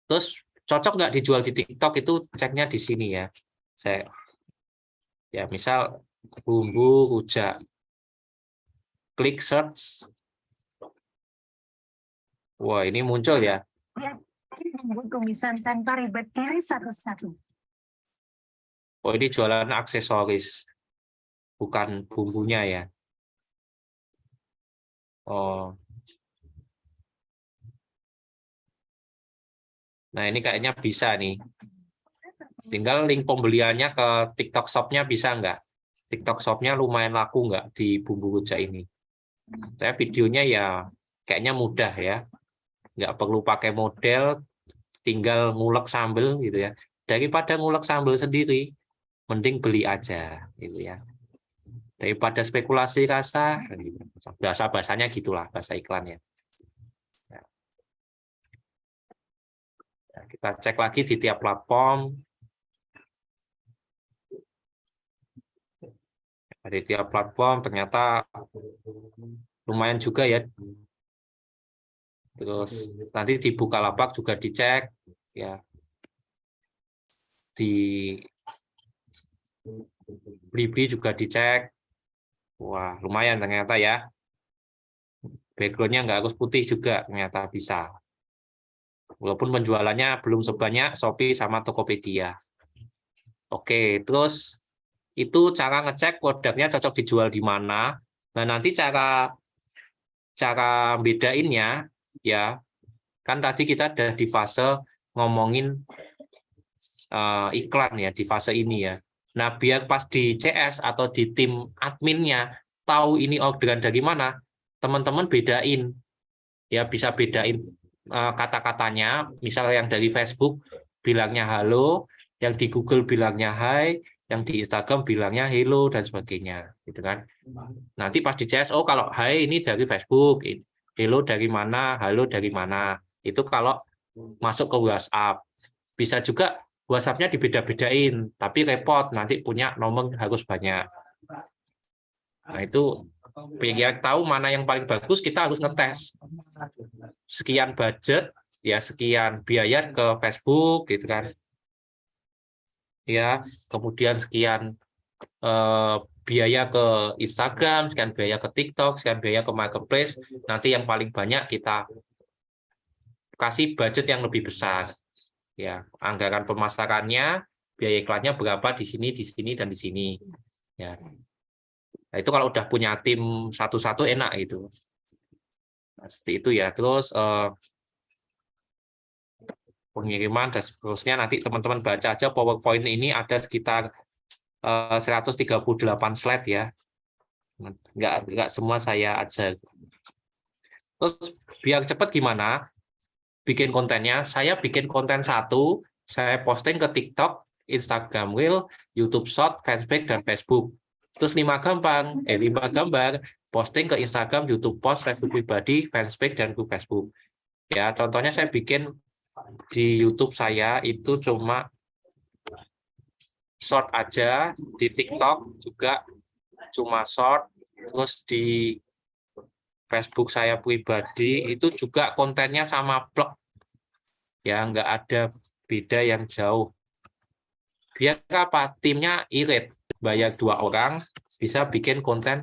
Terus cocok nggak dijual di TikTok, itu ceknya di sini ya. Saya ya misal bumbu rujak, klik search. Wah, ini muncul ya. Bumbu tumisan tanpa ribet diri satu-satu. Oh, ini jualan aksesoris, bukan bumbunya ya. Oh. Nah, ini kayaknya bisa nih. Tinggal link pembeliannya ke TikTok Shop-nya bisa nggak? TikTok Shop-nya lumayan laku nggak di bumbu rujak ini? Saya videonya ya kayaknya mudah ya. Nggak perlu pakai model, tinggal ngulek sambel gitu ya. Daripada ngulek sambel sendiri, mending beli aja gitu ya. Daripada spekulasi rasa, bahasa-bahasanya gitulah, bahasa iklannya. Kita cek lagi di tiap platform. Dari tiap platform ternyata lumayan juga ya. Terus nanti di Bukalapak juga dicek ya. Di Blibli juga dicek. Wah, lumayan ternyata ya. Backgroundnya nggak harus putih juga ternyata bisa. Walaupun penjualannya belum sebanyak Shopee sama Tokopedia. Oke, terus itu cara ngecek produknya cocok dijual di mana. Nah, nanti cara bedainnya ya, kan tadi kita ada di fase ngomongin iklan ya, di fase ini ya. Nah, biar pas di CS atau di tim adminnya tahu ini orderan dari mana, teman-teman bedain ya, bisa bedain kata-katanya. Misal yang dari Facebook bilangnya halo, yang di Google bilangnya hai, yang di Instagram bilangnya hello dan sebagainya, gitu kan. Nanti pas di CS, oh kalau hai ini dari Facebook, hello dari mana, halo dari mana. Itu kalau masuk ke WhatsApp. Bisa juga WhatsApp-nya dibeda-bedain, tapi repot nanti punya nomor harus banyak. Nah, itu biar tahu mana yang paling bagus, kita harus ngetes. Sekian budget, ya sekian biaya ke Facebook, gitu kan. Ya, kemudian sekian biaya ke Instagram, sekian biaya ke TikTok, sekian biaya ke Marketplace. Nanti yang paling banyak kita kasih budget yang lebih besar. Ya, anggaran pemasarannya, biaya iklannya berapa di sini, dan di sini. Ya. Nah, itu kalau udah punya tim satu-satu enak itu. Nah, seperti itu ya. Terus pengiriman dan seterusnya nanti teman-teman baca aja PowerPoint ini ada sekitar 138 slide ya. Enggak semua saya ajar. Terus biar cepat gimana? Bikin kontennya, saya bikin konten satu, saya posting ke TikTok, Instagram Reel, YouTube Short, Fanpage, dan Facebook. Terus 5 gambar, posting ke Instagram, YouTube Post, Facebook pribadi, Fanpage, dan grup Facebook. Ya, contohnya saya bikin di YouTube saya itu cuma short aja, di TikTok juga cuma short, terus di Facebook saya pribadi itu juga kontennya sama blog. Ya, nggak ada beda yang jauh. Biar apa? Timnya irit. Bayar 2 orang, bisa bikin konten.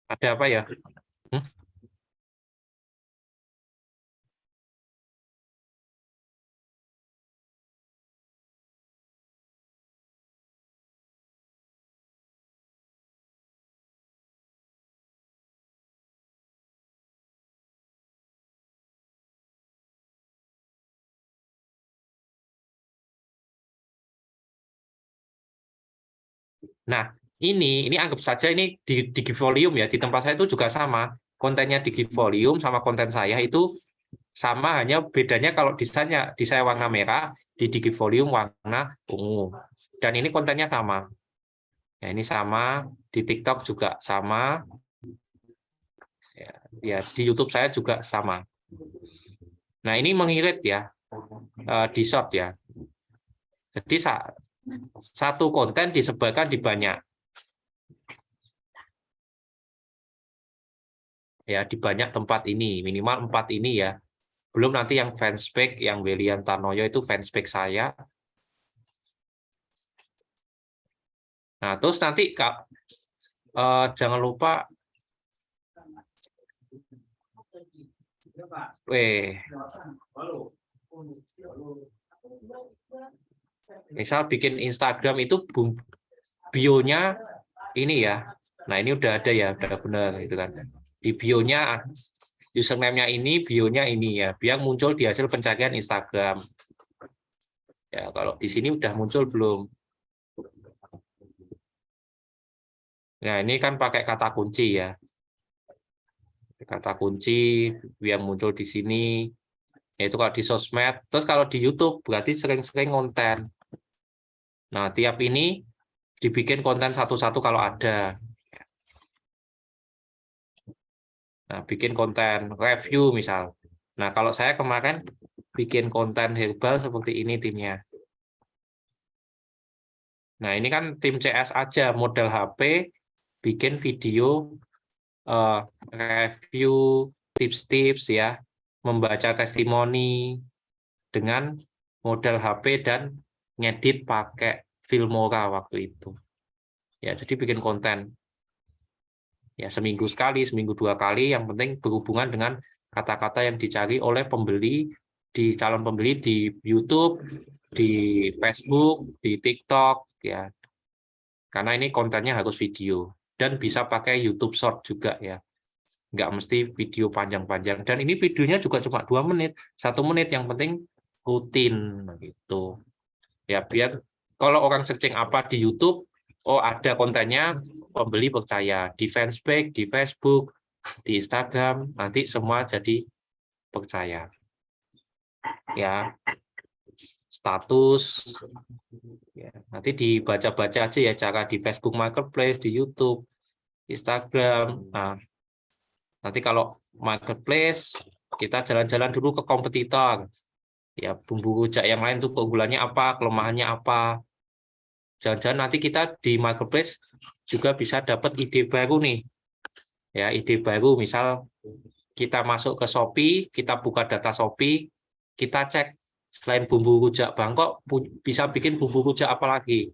Ada apa ya? Nah, ini anggap saja ini di volume ya. Di tempat saya itu juga sama. Kontennya di volume sama konten saya itu sama, hanya bedanya kalau desainnya di saya warna merah, di volume warna ungu. Dan ini kontennya sama. Ya, ini sama, di TikTok juga sama. Ya, di YouTube saya juga sama. Nah, ini mengirit ya, di short ya. Jadi satu konten disebarkan di banyak. Ya, di banyak tempat ini, minimal 4 ini ya. Belum nanti yang fanspage, yang William Tanoyo itu fanspage saya. Nah, terus nanti jangan lupa misal bikin Instagram itu bio-nya ini ya. Nah, ini udah ada ya, udah benar gitu kan. Di bio-nya username-nya ini, bio-nya ini ya, biar muncul di hasil pencarian Instagram. Ya, kalau di sini udah muncul belum? Nah, ini kan pakai kata kunci ya. Kata kunci yang muncul di sini, yaitu kalau di sosmed. Terus kalau di YouTube berarti sering-sering konten. Nah, tiap ini dibikin konten satu-satu kalau ada. Nah, bikin konten review misal. Nah, kalau saya kemarin bikin konten herbal seperti ini timnya. Nah, ini kan tim CS aja, model HP, bikin video review, tips-tips ya, membaca testimoni dengan model HP dan ngedit pakai Filmora waktu itu. Ya, jadi bikin konten. Ya, seminggu sekali, seminggu 2 kali, yang penting berhubungan dengan kata-kata yang dicari oleh pembeli, di calon pembeli di YouTube, di Facebook, di TikTok, ya. Karena ini kontennya harus video. Dan bisa pakai YouTube Short juga ya. Nggak mesti video panjang-panjang. Dan ini videonya juga cuma 2 menit, 1 menit, yang penting rutin gitu. Ya, biar kalau orang searching apa di YouTube, oh ada kontennya, pembeli percaya. Di fanspage, di Facebook, di Instagram, nanti semua jadi percaya. Ya, status, ya, nanti dibaca-baca aja ya cara di Facebook Marketplace, di YouTube, Instagram. Nah, Nanti kalau marketplace, kita jalan-jalan dulu ke kompetitor. Ya, bumbu rujak yang lain tuh keunggulannya apa, kelemahannya apa. Jangan-jangan nanti kita di marketplace juga bisa dapat ide baru nih. Ya, ide baru misal kita masuk ke Shopee, kita buka data Shopee, kita cek selain bumbu rujak Bangkok bisa bikin bumbu rujak apa lagi.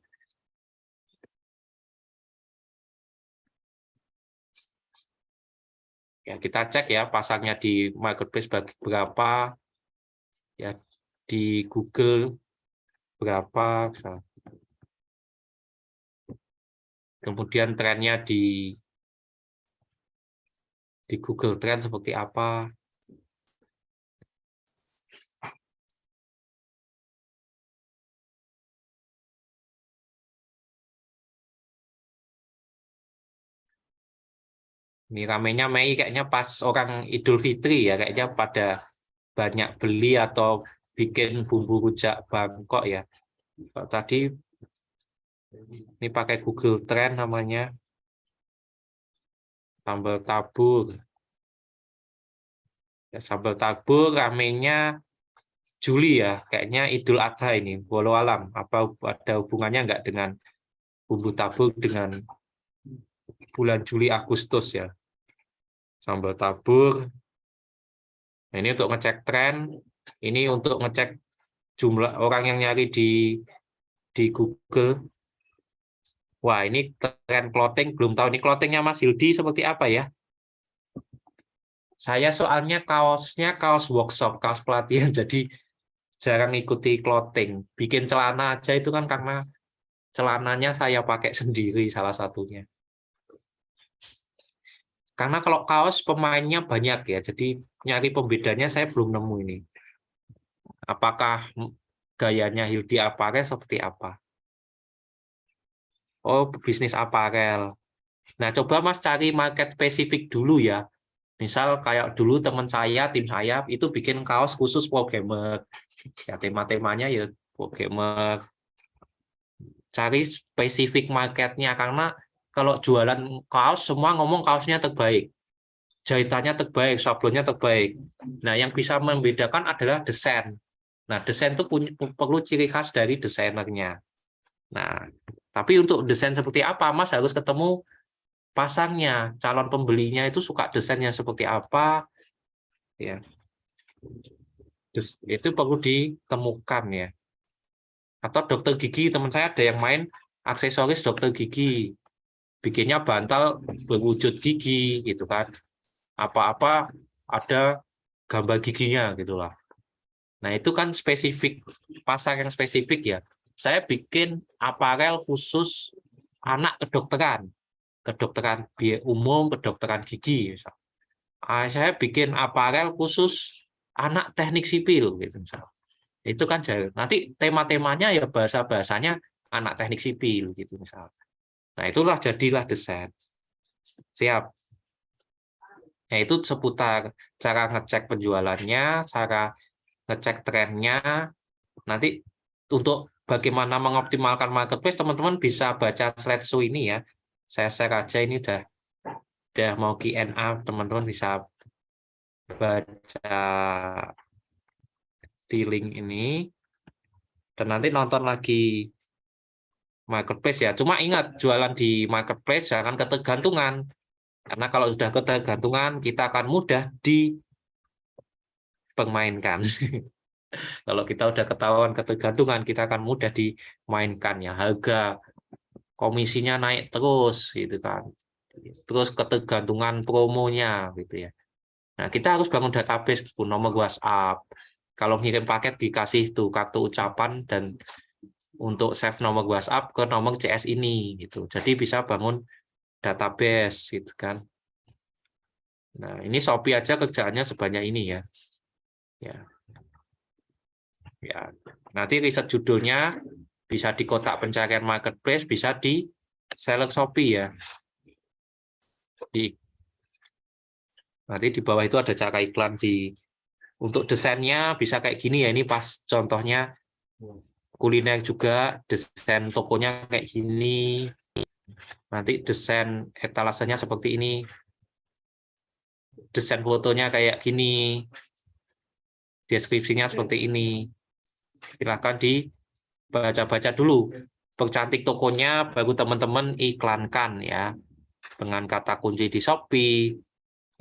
Ya, kita cek ya pasarnya di marketplace berapa, ya di Google berapa, kemudian trennya di Google Trend seperti apa. Ini ramenya Mei kayaknya pas orang Idul Fitri ya, kayaknya pada banyak beli atau bikin bumbu rujak Bangkok ya. Tadi ini pakai Google Trend namanya, sambal tabur. Ya, sambal tabur ramenya Juli ya, kayaknya Idul Adha ini, walau alam. Apa ada hubungannya nggak dengan bumbu tabur dengan bulan Juli Agustus ya? Sambal tabur. Nah, ini untuk ngecek tren, ini untuk ngecek jumlah orang yang nyari di Google. Wah, ini tren clothing, belum tahu ini clothingnya Mas Hildi seperti apa ya? Saya soalnya kaosnya kaos workshop, kaos pelatihan, jadi jarang ikuti clothing. Bikin celana aja itu kan karena celananya saya pakai sendiri salah satunya. Karena kalau kaos pemainnya banyak ya, jadi nyari pembedanya saya belum nemu ini. Apakah gayanya Hildi Apparel seperti apa? Oh, bisnis aparel. Nah, coba Mas cari market spesifik dulu ya. Misal kayak dulu teman saya, tim saya itu bikin kaos khusus programmer. Ya tema-temanya ya programmer. Cari spesifik marketnya karena kalau jualan kaos semua ngomong kaosnya terbaik. Jahitannya terbaik, sablonnya terbaik. Nah, yang bisa membedakan adalah desain. Nah, desain itu perlu ciri khas dari desainernya. Nah, tapi untuk desain seperti apa, Mas harus ketemu pasarnya, calon pembelinya itu suka desainnya seperti apa, ya. Itu perlu ditemukan ya. Atau dokter gigi, teman saya ada yang main aksesoris dokter gigi, bikinnya bantal berwujud gigi gitu kan. Apa-apa ada gambar giginya gitulah. Nah, itu kan spesifik, pasar yang spesifik ya. Saya bikin aparel khusus anak kedokteran biaya umum, kedokteran gigi. Saya bikin aparel khusus anak teknik sipil gitu misal. Itu kan jauh. Nanti tema-temanya ya bahasa-bahasanya anak teknik sipil gitu misal. Nah, itulah jadilah desain. Siap. Nah, itu seputar cara ngecek penjualannya, cara ngecek trennya. Nanti untuk bagaimana mengoptimalkan marketplace, teman-teman bisa baca slideshow ini ya. Saya share aja ini udah mau Q&A, teman-teman bisa baca di link ini dan nanti nonton lagi marketplace ya. Cuma ingat jualan di marketplace jangan ketergantungan. Karena kalau sudah ketergantungan kita akan mudah dipermainkan. Kalau kita udah ketahuan ketergantungan kita akan mudah dimainkan ya. Harga komisinya naik terus gitu kan. Terus ketergantungan promonya gitu ya. Nah, kita harus bangun database, nomor WhatsApp. Kalau ngirim paket dikasih tuh kartu ucapan dan untuk save nomor WhatsApp ke nomor CS ini gitu. Jadi bisa bangun database gitu kan. Nah, ini Shopee aja kerjaannya sebanyak ini ya. Ya. Ya. Nanti riset judulnya bisa di kotak pencarian marketplace, bisa di seller Shopee ya. Nanti di bawah itu ada cara iklan untuk desainnya bisa kayak gini ya. Ini pas contohnya kuliner juga, desain tokonya kayak gini. Nanti desain etalasenya seperti ini. desain fotonya kayak gini, deskripsinya seperti ini. Silahkan dibaca-baca dulu. Percantik tokonya, baru teman-teman iklankan ya. Dengan kata kunci di Shopee,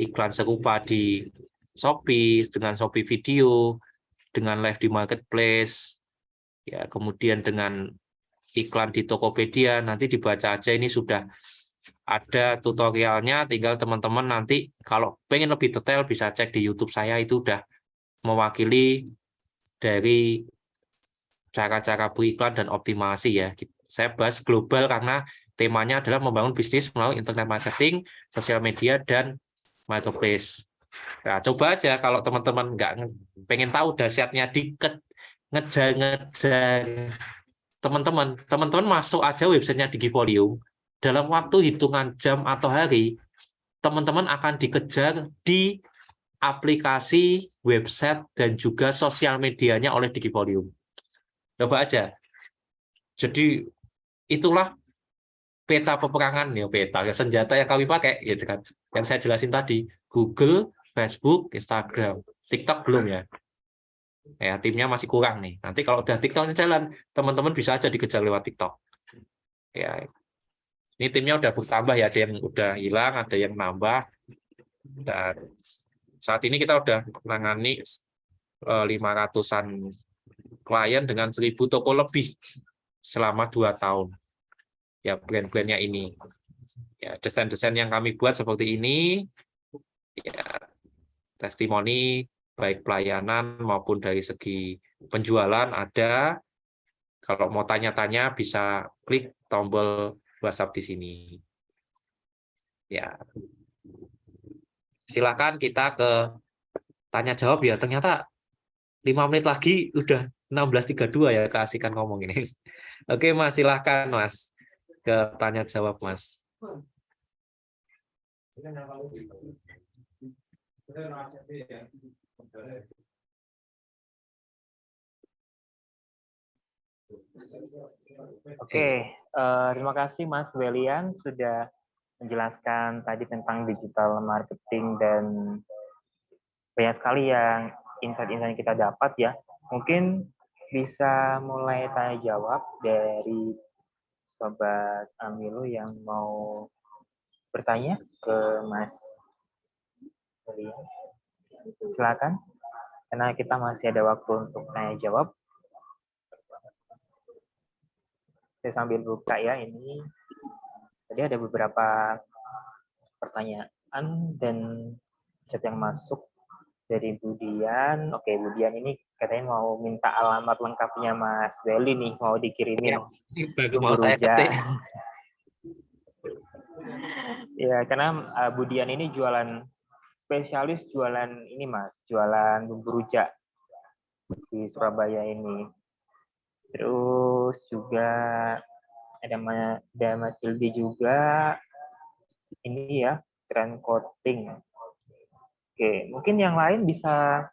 iklan serupa di Shopee, dengan Shopee Video, dengan live di Marketplace, ya kemudian dengan iklan di Tokopedia, nanti dibaca aja, ini sudah ada tutorialnya, tinggal teman-teman nanti kalau pengen lebih detail bisa cek di YouTube saya, itu udah mewakili dari cara-cara beriklan dan optimasi ya. Saya bahas global karena temanya adalah membangun bisnis melalui internet marketing, sosial media, dan marketplace. Nah, coba aja kalau teman-teman nggak pengen tahu dahsyatnya ngejar teman-teman masuk aja websitenya Digipolium, dalam waktu hitungan jam atau hari, teman-teman akan dikejar di aplikasi, website, dan juga sosial medianya oleh Digipolium. Coba aja. Jadi itulah peta peperangan ya, peta senjata yang kami pakai gitu kan. Yang saya jelasin tadi, Google, Facebook, Instagram, TikTok belum ya. Ya, timnya masih kurang nih. Nanti kalau udah TikToknya jalan, teman-teman bisa aja dikejar lewat TikTok. Ya, ini timnya udah bertambah ya, ada yang udah hilang, ada yang nambah. Dan saat ini kita udah menangani 500-an klien dengan 1.000 toko lebih selama 2 tahun. Ya, brand-brandnya ini. Ya, desain-desain yang kami buat seperti ini, ya, testimoni baik pelayanan maupun dari segi penjualan ada. Kalau mau tanya-tanya bisa klik tombol WhatsApp di sini. Ya. Silakan kita ke tanya jawab ya. Ternyata 5 menit lagi udah 16.32 ya, keasikan ngomong ini. Oke, Mas, silakan Mas ke tanya jawab, Mas. Oke, terima kasih Mas Welian sudah menjelaskan tadi tentang digital marketing dan banyak sekali yang insight-insight yang kita dapat ya. Mungkin bisa mulai tanya jawab dari Sobat Amilu yang mau bertanya ke Mas Welian. Silakan, karena kita masih ada waktu untuk tanya jawab. Saya sambil buka ya, ini tadi ada beberapa pertanyaan dan chat yang masuk dari Budian. Oke, Budian ini katanya mau minta alamat lengkapnya Mas Weli nih, mau dikirimin. Ini baru mau saya ketik. Ya, karena Budian ini spesialis jualan ini Mas, jualan bumbu rujak di Surabaya ini. Terus juga ada Mas Sildi juga, ini ya, trend coating. Oke, mungkin yang lain bisa,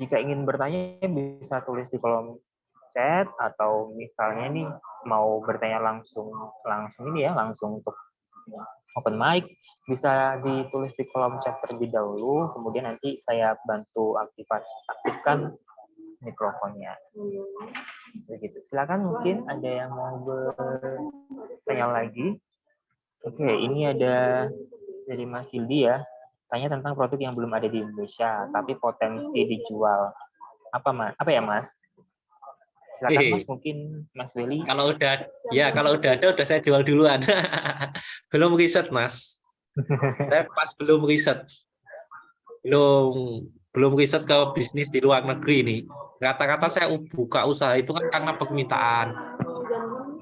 jika ingin bertanya bisa tulis di kolom chat, atau misalnya nih mau bertanya langsung ini ya, langsung untuk open mic, bisa ditulis di kolom chat terlebih dahulu, kemudian nanti saya bantu aktifkan mikrofonnya. Begitu. Silakan, mungkin ada yang mau bertanya lagi. Oke, ini ada dari Mas Sildi ya. Tanya tentang produk yang belum ada di Indonesia, tapi potensi dijual. Apa ya, Mas? Silakan, Mas. Mungkin Mas Weli. Kalau udah ada, udah saya jual duluan. Belum riset, Mas. Saya pas belum riset. Belum riset ke bisnis di luar negeri ini. Rata-rata saya buka usaha itu kan karena permintaan.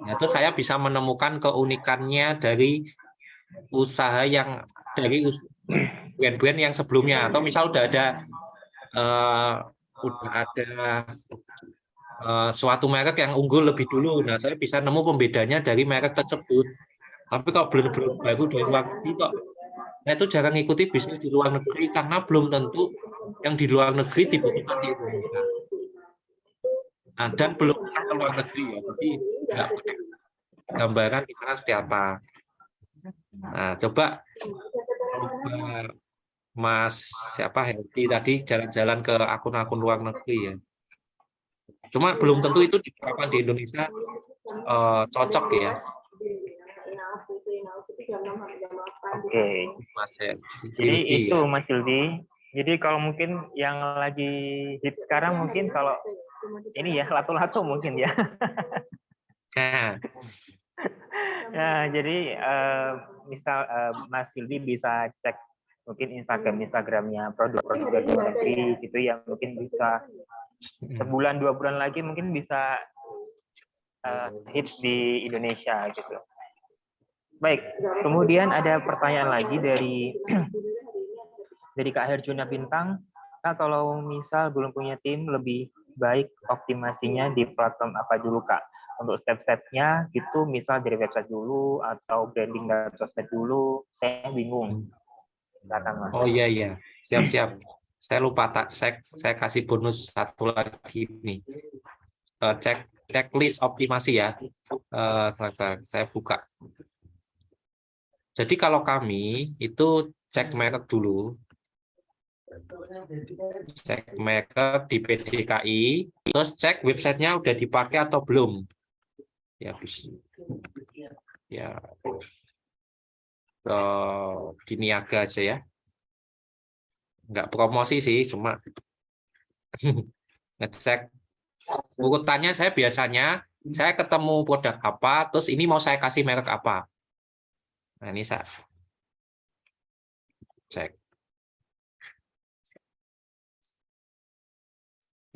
Ya, terus saya bisa menemukan keunikannya dari usaha yang dari brand-brand yang sebelumnya, atau misal udah ada suatu merek yang unggul lebih dulu. Nah, saya bisa nemu pembedanya dari merek tersebut. Tapi kalau belum baru dari luar negeri kok, saya itu jarang ngikuti bisnis di luar negeri karena belum tentu yang di luar negeri dibutuhkan di Indonesia. Nah, dan belum pernah ke luar negeri ya, jadi nggak punya gambaran di sana seperti apa. Nah, coba Mas siapa Heldi tadi jalan-jalan ke akun-akun luar negeri ya. Cuma belum tentu itu diterapkan di Indonesia cocok ya, Oke. Mas Jadi Hildi itu ya. Mas Hildi. Jadi kalau mungkin yang lagi hit sekarang mungkin kalau ini ya lato-lato mungkin ya. Nah, Ya, jadi misal Mas Hildi bisa cek mungkin Instagramnya produk-produk dari luar negeri gitu ya, mungkin bisa sebulan 2 bulan lagi mungkin bisa hits di Indonesia gitu. Baik, kemudian ada pertanyaan lagi dari Kak Herjuna Bintang. Kak, kalau misal belum punya tim, lebih baik optimasinya di platform apa dulu, Kak? Untuk step-stepnya gitu, misal dari website dulu atau branding dan sosmed dulu, saya bingung. Silakan, Mas. oh iya iya, siap-siap. Saya lupa saya kasih bonus satu lagi nih. Cek checklist optimasi ya. Saya buka. Jadi kalau kami itu cek merek dulu, cek merek di PDKI, terus cek websitenya udah dipakai atau belum. Ya, ya di Niaga aja ya. Nggak promosi sih, cuma ngecek urutannya. Saya biasanya saya ketemu produk apa, terus ini mau saya kasih merek apa. Nah ini saya cek.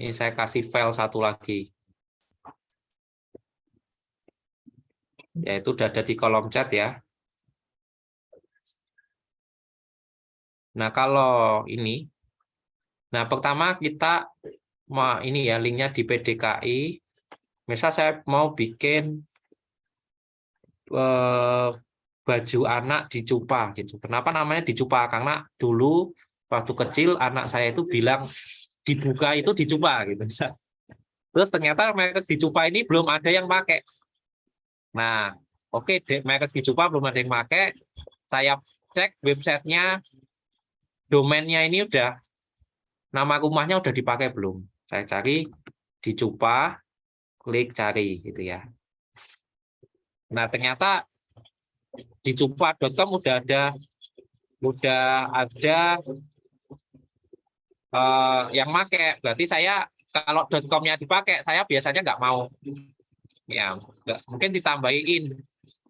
Ini saya kasih file satu lagi. Yaitu udah ada di kolom chat ya. Nah kalau ini, nah pertama kita mau ini ya linknya di PDKI. Misal saya mau bikin baju anak di Cupa gitu. Kenapa namanya di Cupa? Karena dulu waktu kecil anak saya itu bilang dibuka itu di Cupa gitu. Terus ternyata merek di Cupa ini belum ada yang pakai. Nah, oke, merek di Cupa belum ada yang pakai. Saya cek websitenya, domainnya ini udah, nama rumahnya udah dipakai belum? Saya cari di Cupa, klik cari gitu ya. Nah, ternyata di cupa.com udah ada yang pakai. Berarti saya kalau .com-nya dipakai, saya biasanya nggak mau. Ya, mungkin ditambahin,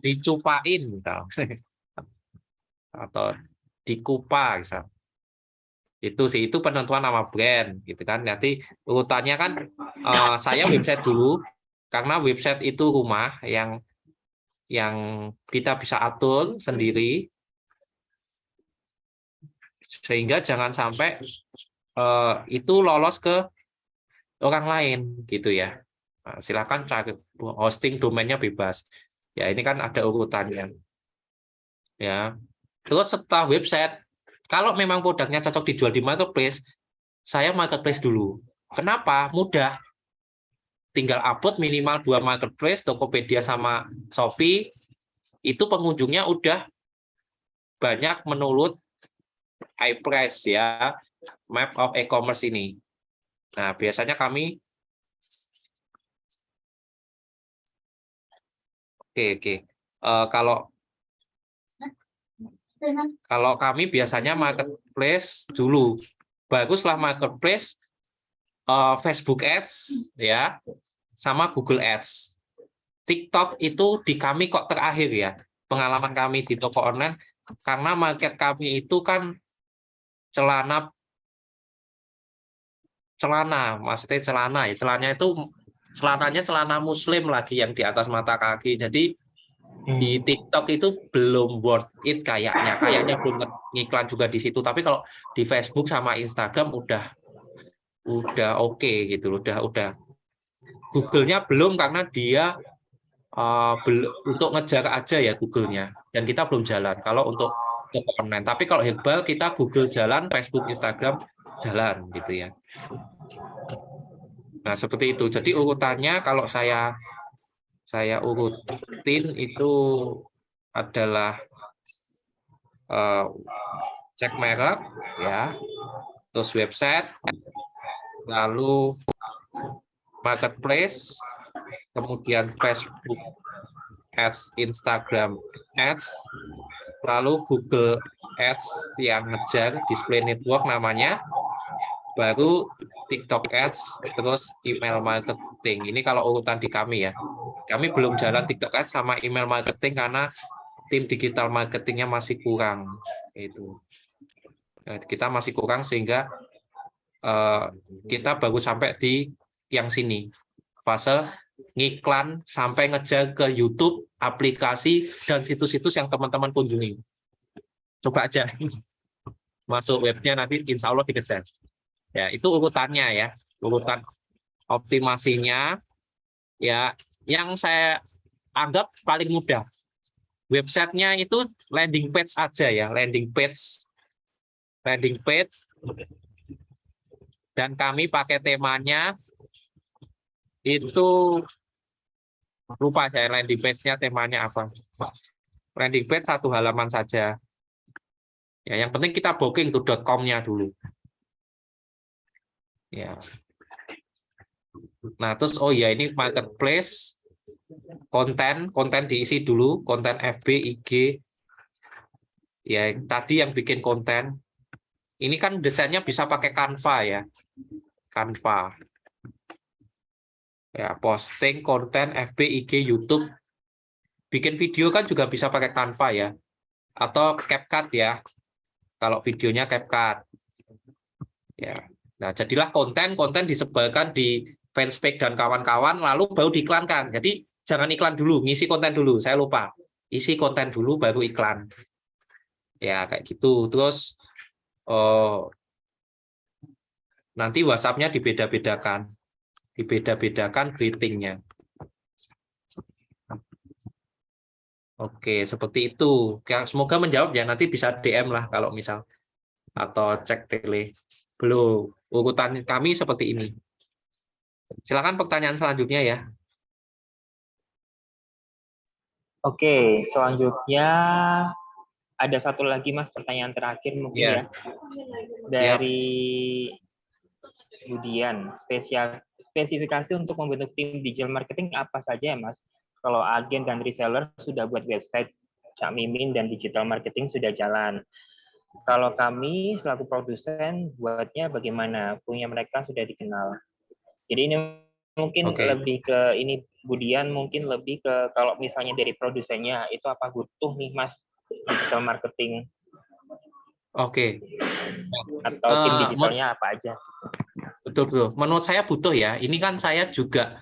dicupain gitu. Atau dikupa gitu. Itu sih, itu penentuan nama brand gitu kan. Nanti urutannya kan saya website dulu, karena website itu rumah yang kita bisa atur sendiri, sehingga jangan sampai itu lolos ke orang lain gitu ya. Nah, silakan cari hosting domainnya bebas. Ya ini kan ada urutannya. Ya. Terus setelah website, kalau memang produknya cocok dijual di marketplace, saya marketplace dulu. Kenapa? Mudah. Tinggal upload minimal 2 marketplace, Tokopedia sama Shopee, itu pengunjungnya udah banyak menurut iPrice ya, Map of E-commerce ini. Nah, biasanya kami oke. Kalau kami biasanya marketplace dulu. Baguslah marketplace, Facebook Ads ya, sama Google Ads. TikTok itu di kami kok terakhir ya. Pengalaman kami di toko online, karena market kami itu kan celana, maksudnya celana ya. Celananya celana muslim lagi yang di atas mata kaki. Jadi di TikTok itu belum worth it kayaknya belum ngiklan juga di situ. Tapi kalau di Facebook sama Instagram udah oke gitu, udah. Google-nya belum, karena dia untuk ngejar aja ya Google-nya, dan kita belum jalan kalau untuk toko online. Tapi kalau Iqbal kita Google jalan, Facebook, Instagram jalan gitu ya. Nah seperti itu. Jadi urutannya kalau saya urutin itu adalah cek merek, ya. Terus website, lalu marketplace, kemudian Facebook Ads, Instagram Ads, lalu Google Ads yang ngejar, display network namanya, baru TikTok Ads, terus email marketing. Ini kalau urutan di kami ya. Kami belum jalan TikTok Ads sama email marketing karena tim digital marketingnya masih kurang. Itu. Nah, kita masih kurang sehingga kita baru sampai di yang sini. Fase ngiklan sampai ngejar ke YouTube, aplikasi, dan situs-situs yang teman-teman kunjungi. Coba aja. Masuk webnya nanti insya Allah dikejar. Ya, itu urutannya ya. Urutan optimasinya ya yang saya anggap paling mudah. Websitenya itu landing page aja ya, landing page. Dan kami pakai temanya itu lupa saya landing page-nya temanya apa. Landing page satu halaman saja. Ya, yang penting kita booking tuh .com-nya dulu. Ya. Nah, terus oh ya ini marketplace, konten diisi dulu, konten FB, IG. Ya, tadi yang bikin konten. Ini kan desainnya bisa pakai Canva ya. Canva. Ya, posting konten FB, IG, YouTube. Bikin video kan juga bisa pakai Canva ya. Atau CapCut ya. Kalau videonya CapCut. Ya. Nah, jadilah konten disebarkan di fanspage dan kawan-kawan, lalu baru diiklankan. Jadi jangan iklan dulu, ngisi konten dulu. Saya lupa. Isi konten dulu, baru iklan. Ya, kayak gitu. Terus nanti WhatsApp-nya dibeda-bedakan. Dibeda-bedakan greeting-nya. Oke, seperti itu. Semoga menjawab ya. Nanti bisa DM lah kalau misal. Atau cek tele. Belum. Urutan kami seperti ini. Silakan pertanyaan selanjutnya ya. Oke, selanjutnya ada satu lagi Mas, pertanyaan terakhir mungkin ya. Dari Budian, spesifikasi untuk membentuk tim digital marketing apa saja ya Mas? Kalau agen dan reseller sudah buat website, Cak Mimin dan digital marketing sudah jalan. Kalau kami selaku produsen buatnya bagaimana? Punya mereka sudah dikenal. Jadi ini mungkin lebih ke ini Budian mungkin lebih ke kalau misalnya dari produsennya itu apa butuh nih Mas digital marketing? Oke. Atau tim digitalnya apa aja? Betul. Menurut saya butuh ya. Ini kan saya juga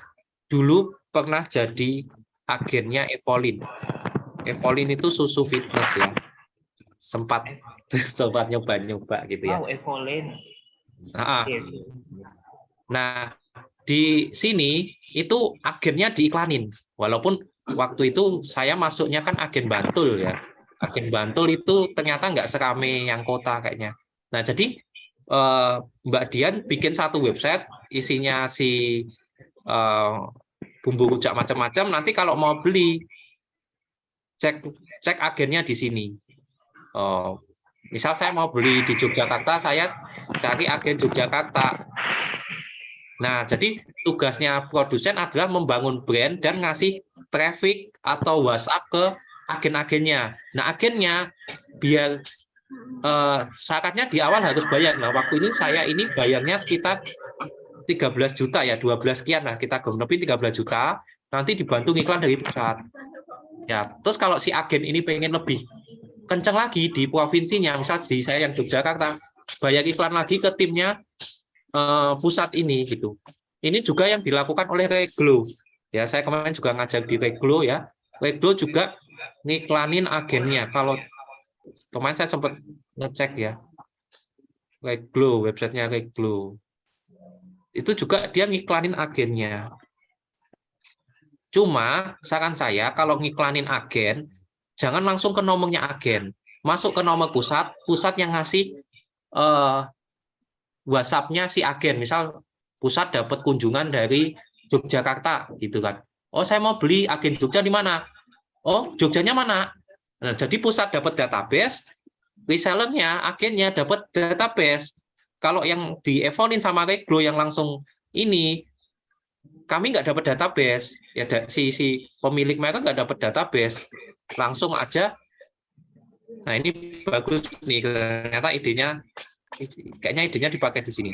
dulu pernah jadi agennya Evolin. Evolin itu susu fitness ya. Sempat coba nyoba gitu ya. Wow, Evolin. Nah, di sini itu agennya diiklanin. Walaupun waktu itu saya masuknya kan agen Bantul ya. Agen Bantul itu ternyata nggak serame yang kota kayaknya. Nah, jadi Mbak Dian bikin satu website isinya si bumbu rujak macam-macam. Nanti kalau mau beli cek agennya di sini. Misal saya mau beli di Yogyakarta, saya cari agen Yogyakarta. Nah, jadi tugasnya produsen adalah membangun brand dan ngasih traffic atau WhatsApp ke agen-agennya. Nah, agennya biar syaratnya di awal harus bayar. Nah, waktu ini saya ini bayarnya sekitar 13 juta ya, 12 sekian lah, kita genepin 13 juta, nanti dibantu iklan dari pusat. Ya, terus kalau si agen ini pengen lebih kenceng lagi di provinsinya, misal di saya yang Yogyakarta, bayar iklan lagi ke timnya pusat ini gitu. Ini juga yang dilakukan oleh Reglo. Ya, saya kemarin juga ngajar di Reglo ya. Reglo juga ngiklanin agennya. Kalau kemarin saya sempat ngecek ya. Reglo, websitenya Reglo. Itu juga dia ngiklanin agennya. Cuma saran saya kalau ngiklanin agen, jangan langsung ke nomornya agen. Masuk ke nomor pusat yang ngasih WhatsApp-nya si agen. Misal pusat dapat kunjungan dari Yogyakarta gitu kan. Oh, saya mau beli agen Jogja di mana? Oh, Jogjanya mana? Nah, jadi pusat dapat database, resellernya, agennya dapat database. Kalau yang di Evolin sama Reglo yang langsung ini, kami nggak dapat database. Ya si pemilik mereka nggak dapat database. Langsung aja. Nah ini bagus nih, ternyata kayaknya idenya dipakai di sini.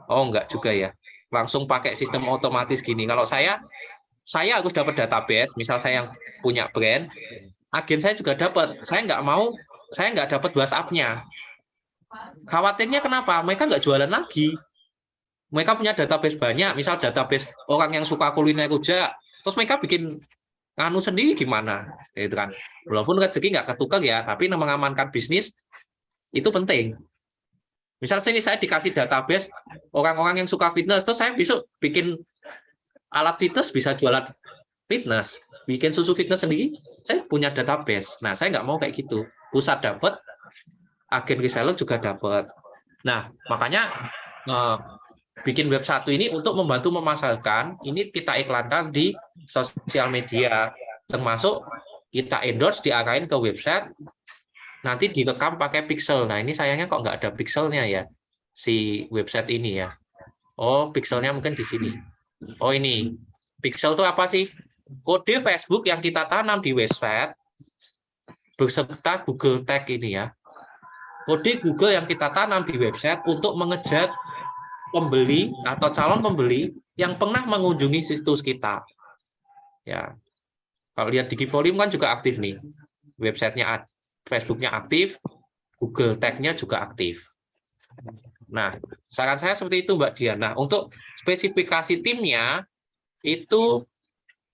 Oh enggak juga ya. Langsung pakai sistem otomatis gini. Kalau saya harus dapat database. Misal saya yang punya brand, agen saya juga dapat. Saya nggak dapat WhatsApp-nya. Khawatirnya kenapa? Mereka nggak jualan lagi. Mereka punya database banyak. Misal database orang yang suka kuliner rujak. Terus mereka bikin nganu sendiri gimana? Gitu kan. Walaupun rezeki nggak ketukar ya, tapi mengamankan bisnis itu penting. Misal sini saya dikasih database orang-orang yang suka fitness, terus saya besok bikin alat fitness bisa jualan fitness, bikin susu fitness sendiri, saya punya database. Nah, saya nggak mau kayak gitu. Pusat dapat, agen reseller juga dapat. Nah, makanya bikin web 1 ini untuk membantu memasarkan, ini kita iklankan di sosial media, termasuk kita endorse diarahin ke website, nanti direkam pakai pixel. Nah, ini sayangnya kok nggak ada pixelnya ya, si website ini ya. Oh, pixelnya mungkin di sini. Oh, ini. Pixel itu apa sih? Kode Facebook yang kita tanam di website beserta Google Tag ini ya. Kode Google yang kita tanam di website untuk mengejar pembeli atau calon pembeli yang pernah mengunjungi situs kita. Ya. Kalau lihat Digivolume kan juga aktif nih. Websitenya, Facebooknya aktif, Google Tag-nya juga aktif. Nah, saran saya seperti itu Mbak Dian. Nah, untuk spesifikasi timnya itu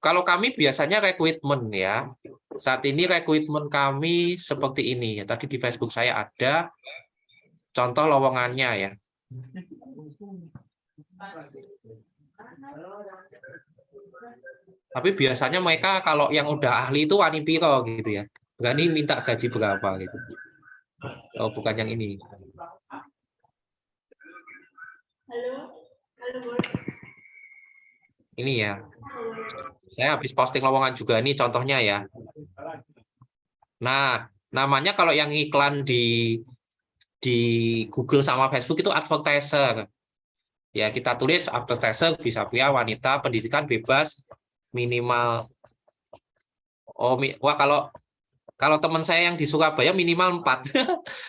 kalau kami biasanya rekrutmen ya. Saat ini rekrutmen kami seperti ini. Tadi di Facebook saya ada contoh lowongannya ya. Tapi biasanya mereka kalau yang udah ahli itu wani piro gitu ya. Berani minta gaji berapa gitu. Oh, bukan yang ini. Ini ya. Saya habis posting lowongan juga, ini contohnya ya. Nah, namanya kalau yang iklan di Google sama Facebook itu advertiser. Ya, kita tulis advertiser bisa pria, wanita, pendidikan bebas, minimal. Oh, wah kalau teman saya yang di Surabaya minimal 4.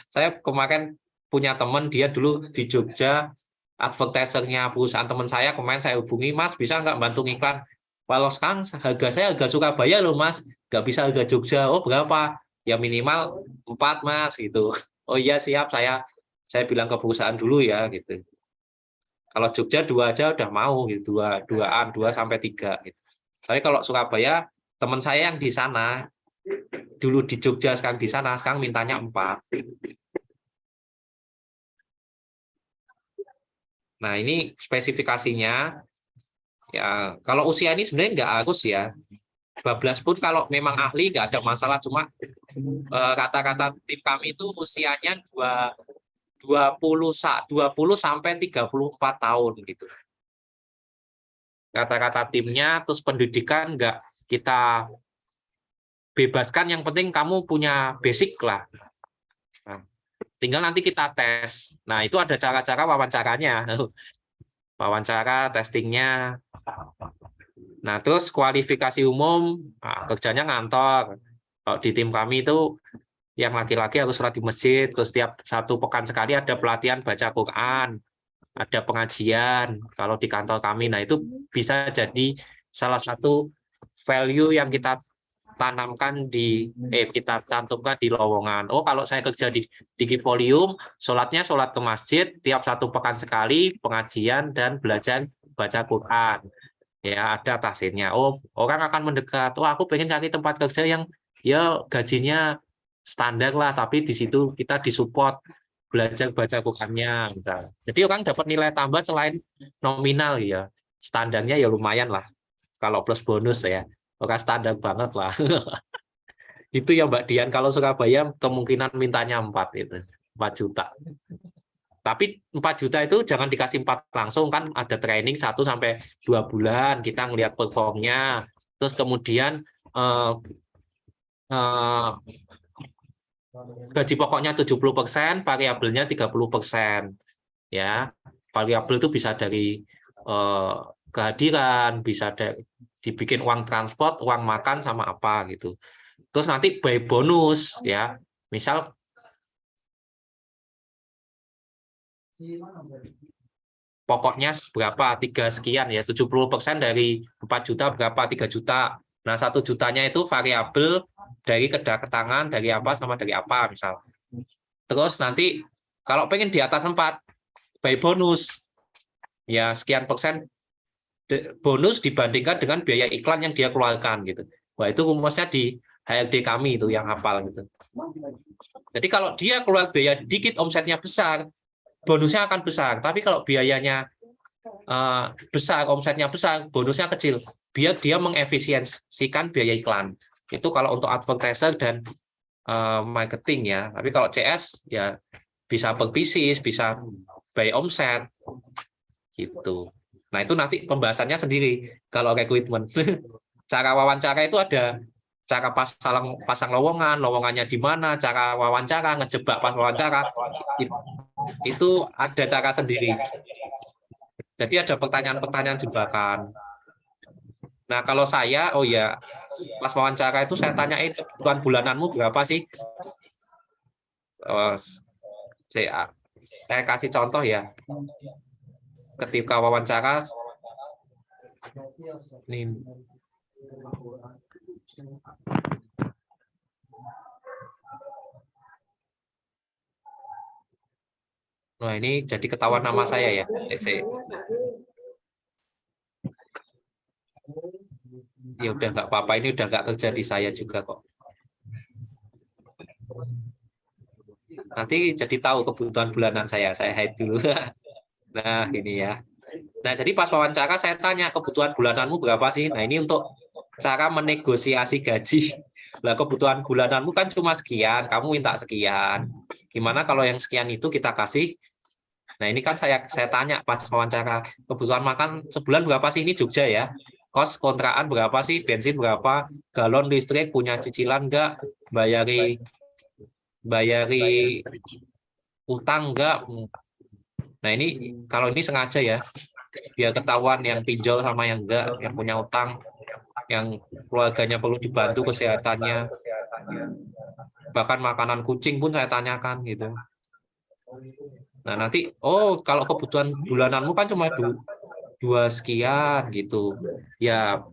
Saya kemarin punya teman, dia dulu di Jogja, advertisernya perusahaan teman saya, kemarin saya hubungi, Mas, bisa nggak bantu iklan? Kalau sekarang harga saya harga Surabaya loh, Mas, nggak bisa harga Jogja. Oh, berapa? Ya minimal 4, Mas, gitu. Oh iya, siap, saya bilang ke perusahaan dulu ya, gitu. Kalau Jogja 2 aja udah mau, gitu, 2 sampai 3. Gitu. Tapi kalau Surabaya, teman saya yang di sana, dulu di Jogja, sekarang di sana, sekarang mintanya 4. Nah, ini spesifikasinya. Ya, kalau usia ini sebenarnya nggak harus ya. 12 pun kalau memang ahli nggak ada masalah. Cuma kata-kata tim kami itu usianya 20 sampai 34 tahun gitu. Kata-kata timnya, terus pendidikan nggak kita bebaskan, yang penting kamu punya basic lah. Nah, tinggal nanti kita tes. Nah, itu ada cara-cara wawancaranya. Wawancara, testingnya. Nah, terus kualifikasi umum, nah, kerjanya ngantor. Kalau di tim kami itu yang laki-laki harus sholat di masjid, terus setiap 1 pekan sekali ada pelatihan baca Quran, ada pengajian kalau di kantor kami. Nah, itu bisa jadi salah satu value yang kita tanamkan kita cantumkan di lowongan. Oh, kalau saya kerja di Digivolume, sholatnya sholat ke masjid tiap 1 pekan sekali, pengajian dan belajar baca Quran. Ya, ada tahsinnya. Oh, orang akan mendekat. Oh, aku pengen cari tempat kerja yang ya gajinya standar lah, tapi di situ kita disupport belajar baca Qurannya, misalnya. Jadi orang dapat nilai tambah selain nominal ya. Standarnya ya lumayan lah. Kalau plus bonus ya. Orang standar banget lah. Itu ya Mbak Dian, kalau Surabaya kemungkinan mintanya 4 itu. 4 juta. Tapi 4 juta itu jangan dikasih 4 langsung, kan ada training 1 sampai 2 bulan, kita ngelihat performnya. Terus kemudian gaji pokoknya 70%, variabelnya 30%. Ya, variabel itu bisa dari kehadiran, bisa dibikin uang transport, uang makan sama apa gitu. Terus nanti by bonus ya. Misal pokoknya berapa? 3 sekian ya, 70% dari 4 juta berapa? 3 juta. Nah, 1 jutanya itu variabel dari kedatangan, dari apa sama dari apa misal. Terus nanti kalau pengen di atas 4 by bonus ya sekian persen bonus dibandingkan dengan biaya iklan yang dia keluarkan gitu. Wah, itu rumusnya di HRD kami itu yang hafal gitu. Jadi kalau dia keluar biaya dikit, omsetnya besar, bonusnya akan besar. Tapi kalau biayanya besar, omsetnya besar, bonusnya kecil. Biar dia mengefisiensikan biaya iklan. Itu kalau untuk advertiser dan marketing ya. Tapi kalau CS ya bisa per pieces, bisa by omset gitu. Nah, itu nanti pembahasannya sendiri kalau recruitment. Cara wawancara itu ada cara pasang lowongan, lowongannya di mana, cara wawancara, ngejebak pas wawancara. Itu ada cara sendiri. Jadi ada pertanyaan-pertanyaan jebakan. Nah, kalau saya, oh ya, pas wawancara itu saya tanyain kebutuhan bulananmu berapa sih? Saya kasih contoh ya. Ketika wawancara, nih, nah ini jadi ketahuan nama saya ya. Ya udah nggak apa-apa, ini udah nggak kerja di saya juga kok. Nanti jadi tahu kebutuhan bulanan saya hide dulu. Nah, ini ya. Nah, jadi pas wawancara saya tanya kebutuhan bulananmu berapa sih? Nah, ini untuk cara menegosiasi gaji. Lah, kebutuhan bulananmu kan cuma sekian, kamu minta sekian. Gimana kalau yang sekian itu kita kasih? Nah, ini kan saya tanya pas wawancara, kebutuhan makan sebulan berapa sih? Ini Jogja ya. Kos kontrakan berapa sih? Bensin berapa? Galon listrik, punya cicilan enggak? Bayari utang enggak? Nah, ini kalau ini sengaja ya, biar ketahuan yang pinjol sama yang enggak, yang punya utang, yang keluarganya perlu dibantu kesehatannya, bahkan makanan kucing pun saya tanyakan gitu. Nah, nanti, oh kalau kebutuhan bulananmu kan cuma 2 sekian gitu. Ya,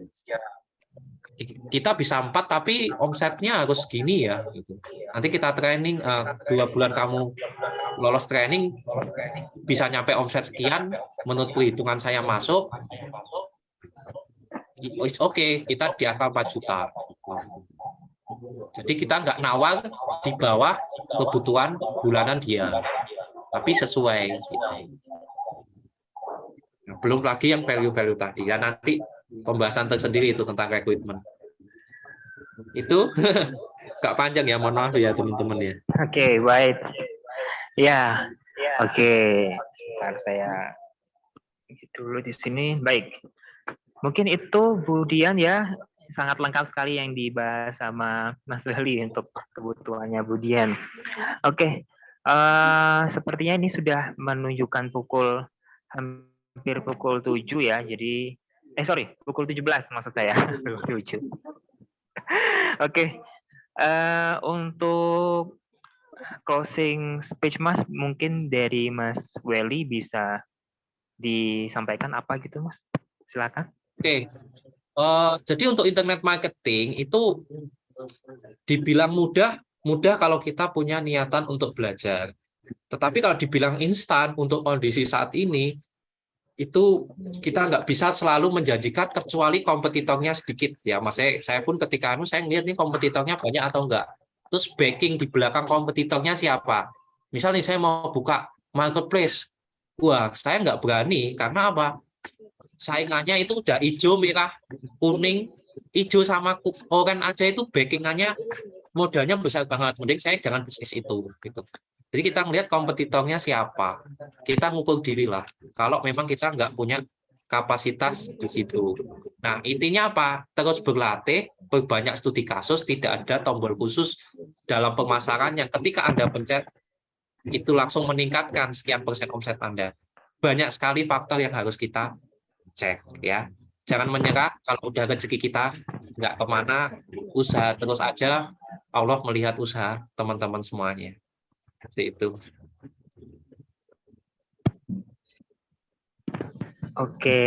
kita bisa 4 tapi omsetnya harus segini ya gitu. Nanti kita training 2 bulan kamu lolos training bisa nyampe omset sekian, menurut perhitungan saya masuk, it's okay, kita di angka 4 juta. Jadi kita nggak nawar di bawah kebutuhan bulanan dia, tapi sesuai. Gitu. Belum lagi yang value-value tadi. Ya nanti pembahasan tersendiri itu tentang recruitment. Itu nggak panjang ya, mohon maaf ya teman-teman ya. Oke, baik. Ya, oke. Sebentar saya dulu di sini. Baik. Mungkin itu Budian ya, sangat lengkap sekali yang dibahas sama Mas Weli untuk kebutuhannya Budian. Oke, sepertinya ini sudah menunjukkan hampir pukul 7 ya, jadi pukul 17 maksud saya. 7. Oke, untuk closing speech Mas, mungkin dari Mas Weli bisa disampaikan apa gitu Mas? Silakan. Oke. Jadi untuk internet marketing itu dibilang mudah kalau kita punya niatan untuk belajar. Tetapi kalau dibilang instan untuk kondisi saat ini, itu kita nggak bisa selalu menjanjikan kecuali kompetitornya sedikit ya. Mas, saya pun ketika saya ngeliat nih kompetitornya banyak atau enggak. Terus backing di belakang kompetitornya siapa? Misalnya saya mau buka marketplace, wah saya nggak berani karena apa? Saingannya itu udah hijau, merah, kuning, hijau sama oranye aja itu backingannya modalnya besar banget. Mending saya jangan bisnis itu gitu. Jadi kita melihat kompetitornya siapa, kita ngukur diri lah. Kalau memang kita nggak punya kapasitas di situ. Nah, intinya apa? Terus berlatih, berbanyak studi kasus, tidak ada tombol khusus dalam pemasaran yang ketika Anda pencet, itu langsung meningkatkan sekian persen omset Anda. Banyak sekali faktor yang harus kita cek ya. Jangan menyerah kalau udah rezeki kita nggak kemana, usaha terus aja. Allah melihat usaha teman-teman semuanya. Seperti itu. Oke,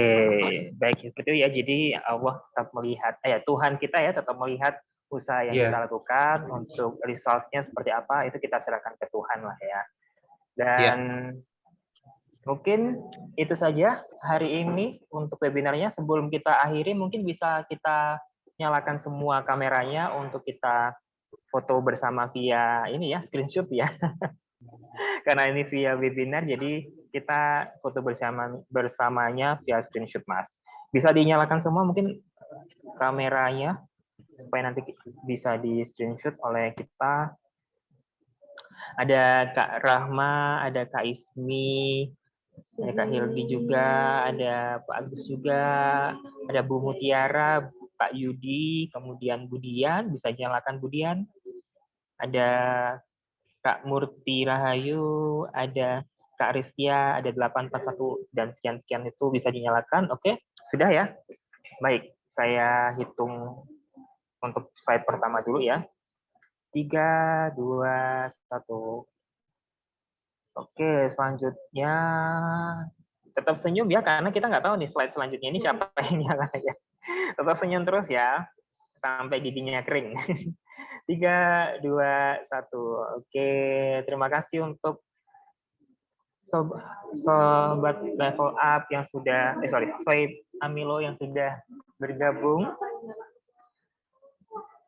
baik seperti itu ya. Jadi Allah tetap melihat, Tuhan kita ya tetap melihat usaha yang kita lakukan. Untuk resultnya seperti apa itu kita serahkan ke Tuhan lah ya. Dan mungkin itu saja hari ini untuk webinarnya. Sebelum kita akhiri, mungkin bisa kita nyalakan semua kameranya untuk kita foto bersama via ini ya, screenshot ya. Karena ini via webinar, jadi kita foto bersamanya via screenshot, Mas. Bisa dinyalakan semua mungkin kameranya supaya nanti bisa di screenshot oleh kita. Ada Kak Rahma, ada Kak Ismi, ada Kak Hildi juga, ada Pak Agus juga, ada Bu Mutiara, Pak Yudi, kemudian Budian, bisa nyalakan Budian. Ada Kak Murti Rahayu, ada Kak Rizkia, ada 841 dan sekian-sekian itu bisa dinyalakan. Oke, sudah ya? Baik, saya hitung untuk slide pertama dulu ya. 3, 2, 1. Oke, selanjutnya tetap senyum ya, karena kita nggak tahu nih slide selanjutnya ini siapa yang nyala ya. Tetap senyum terus ya, sampai giginya kering. 3, 2, 1. Oke, terima kasih untuk sobat level up yang sudah, sobat Amilo yang sudah bergabung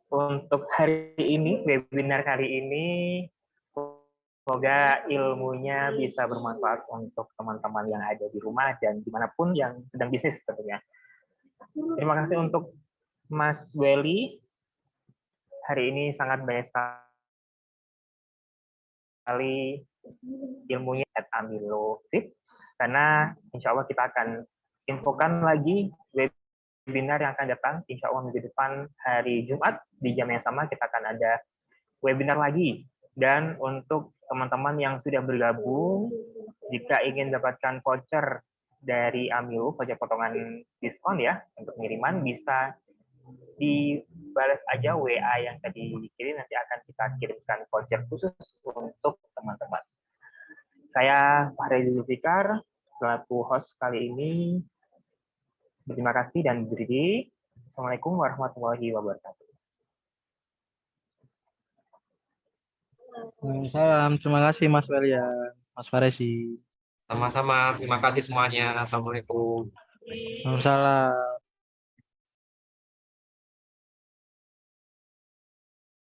untuk hari ini, webinar kali ini. Semoga ilmunya bisa bermanfaat untuk teman-teman yang ada di rumah dan dimanapun yang sedang bisnis tentunya. Terima kasih untuk Mas Welly. Hari ini sangat banyak sekali ilmunya at Amilo Fit, karena insya Allah kita akan infokan lagi webinar yang akan datang. Insya Allah minggu depan hari Jumat di jam yang sama kita akan ada webinar lagi. Dan untuk teman-teman yang sudah bergabung, jika ingin dapatkan voucher dari Amilo, voucher potongan diskon ya untuk pengiriman, bisa dibalas aja WA yang tadi dikirim, nanti akan kita kirimkan voucher khusus untuk teman-teman. Saya Fahri Zulfikar, selaku host kali ini. Terima kasih dan berdiri. Assalamualaikum warahmatullahi wabarakatuh. Salam, terima kasih Mas Welian, Mas Faresi. Sama-sama, terima kasih semuanya. Assalamualaikum. Salam.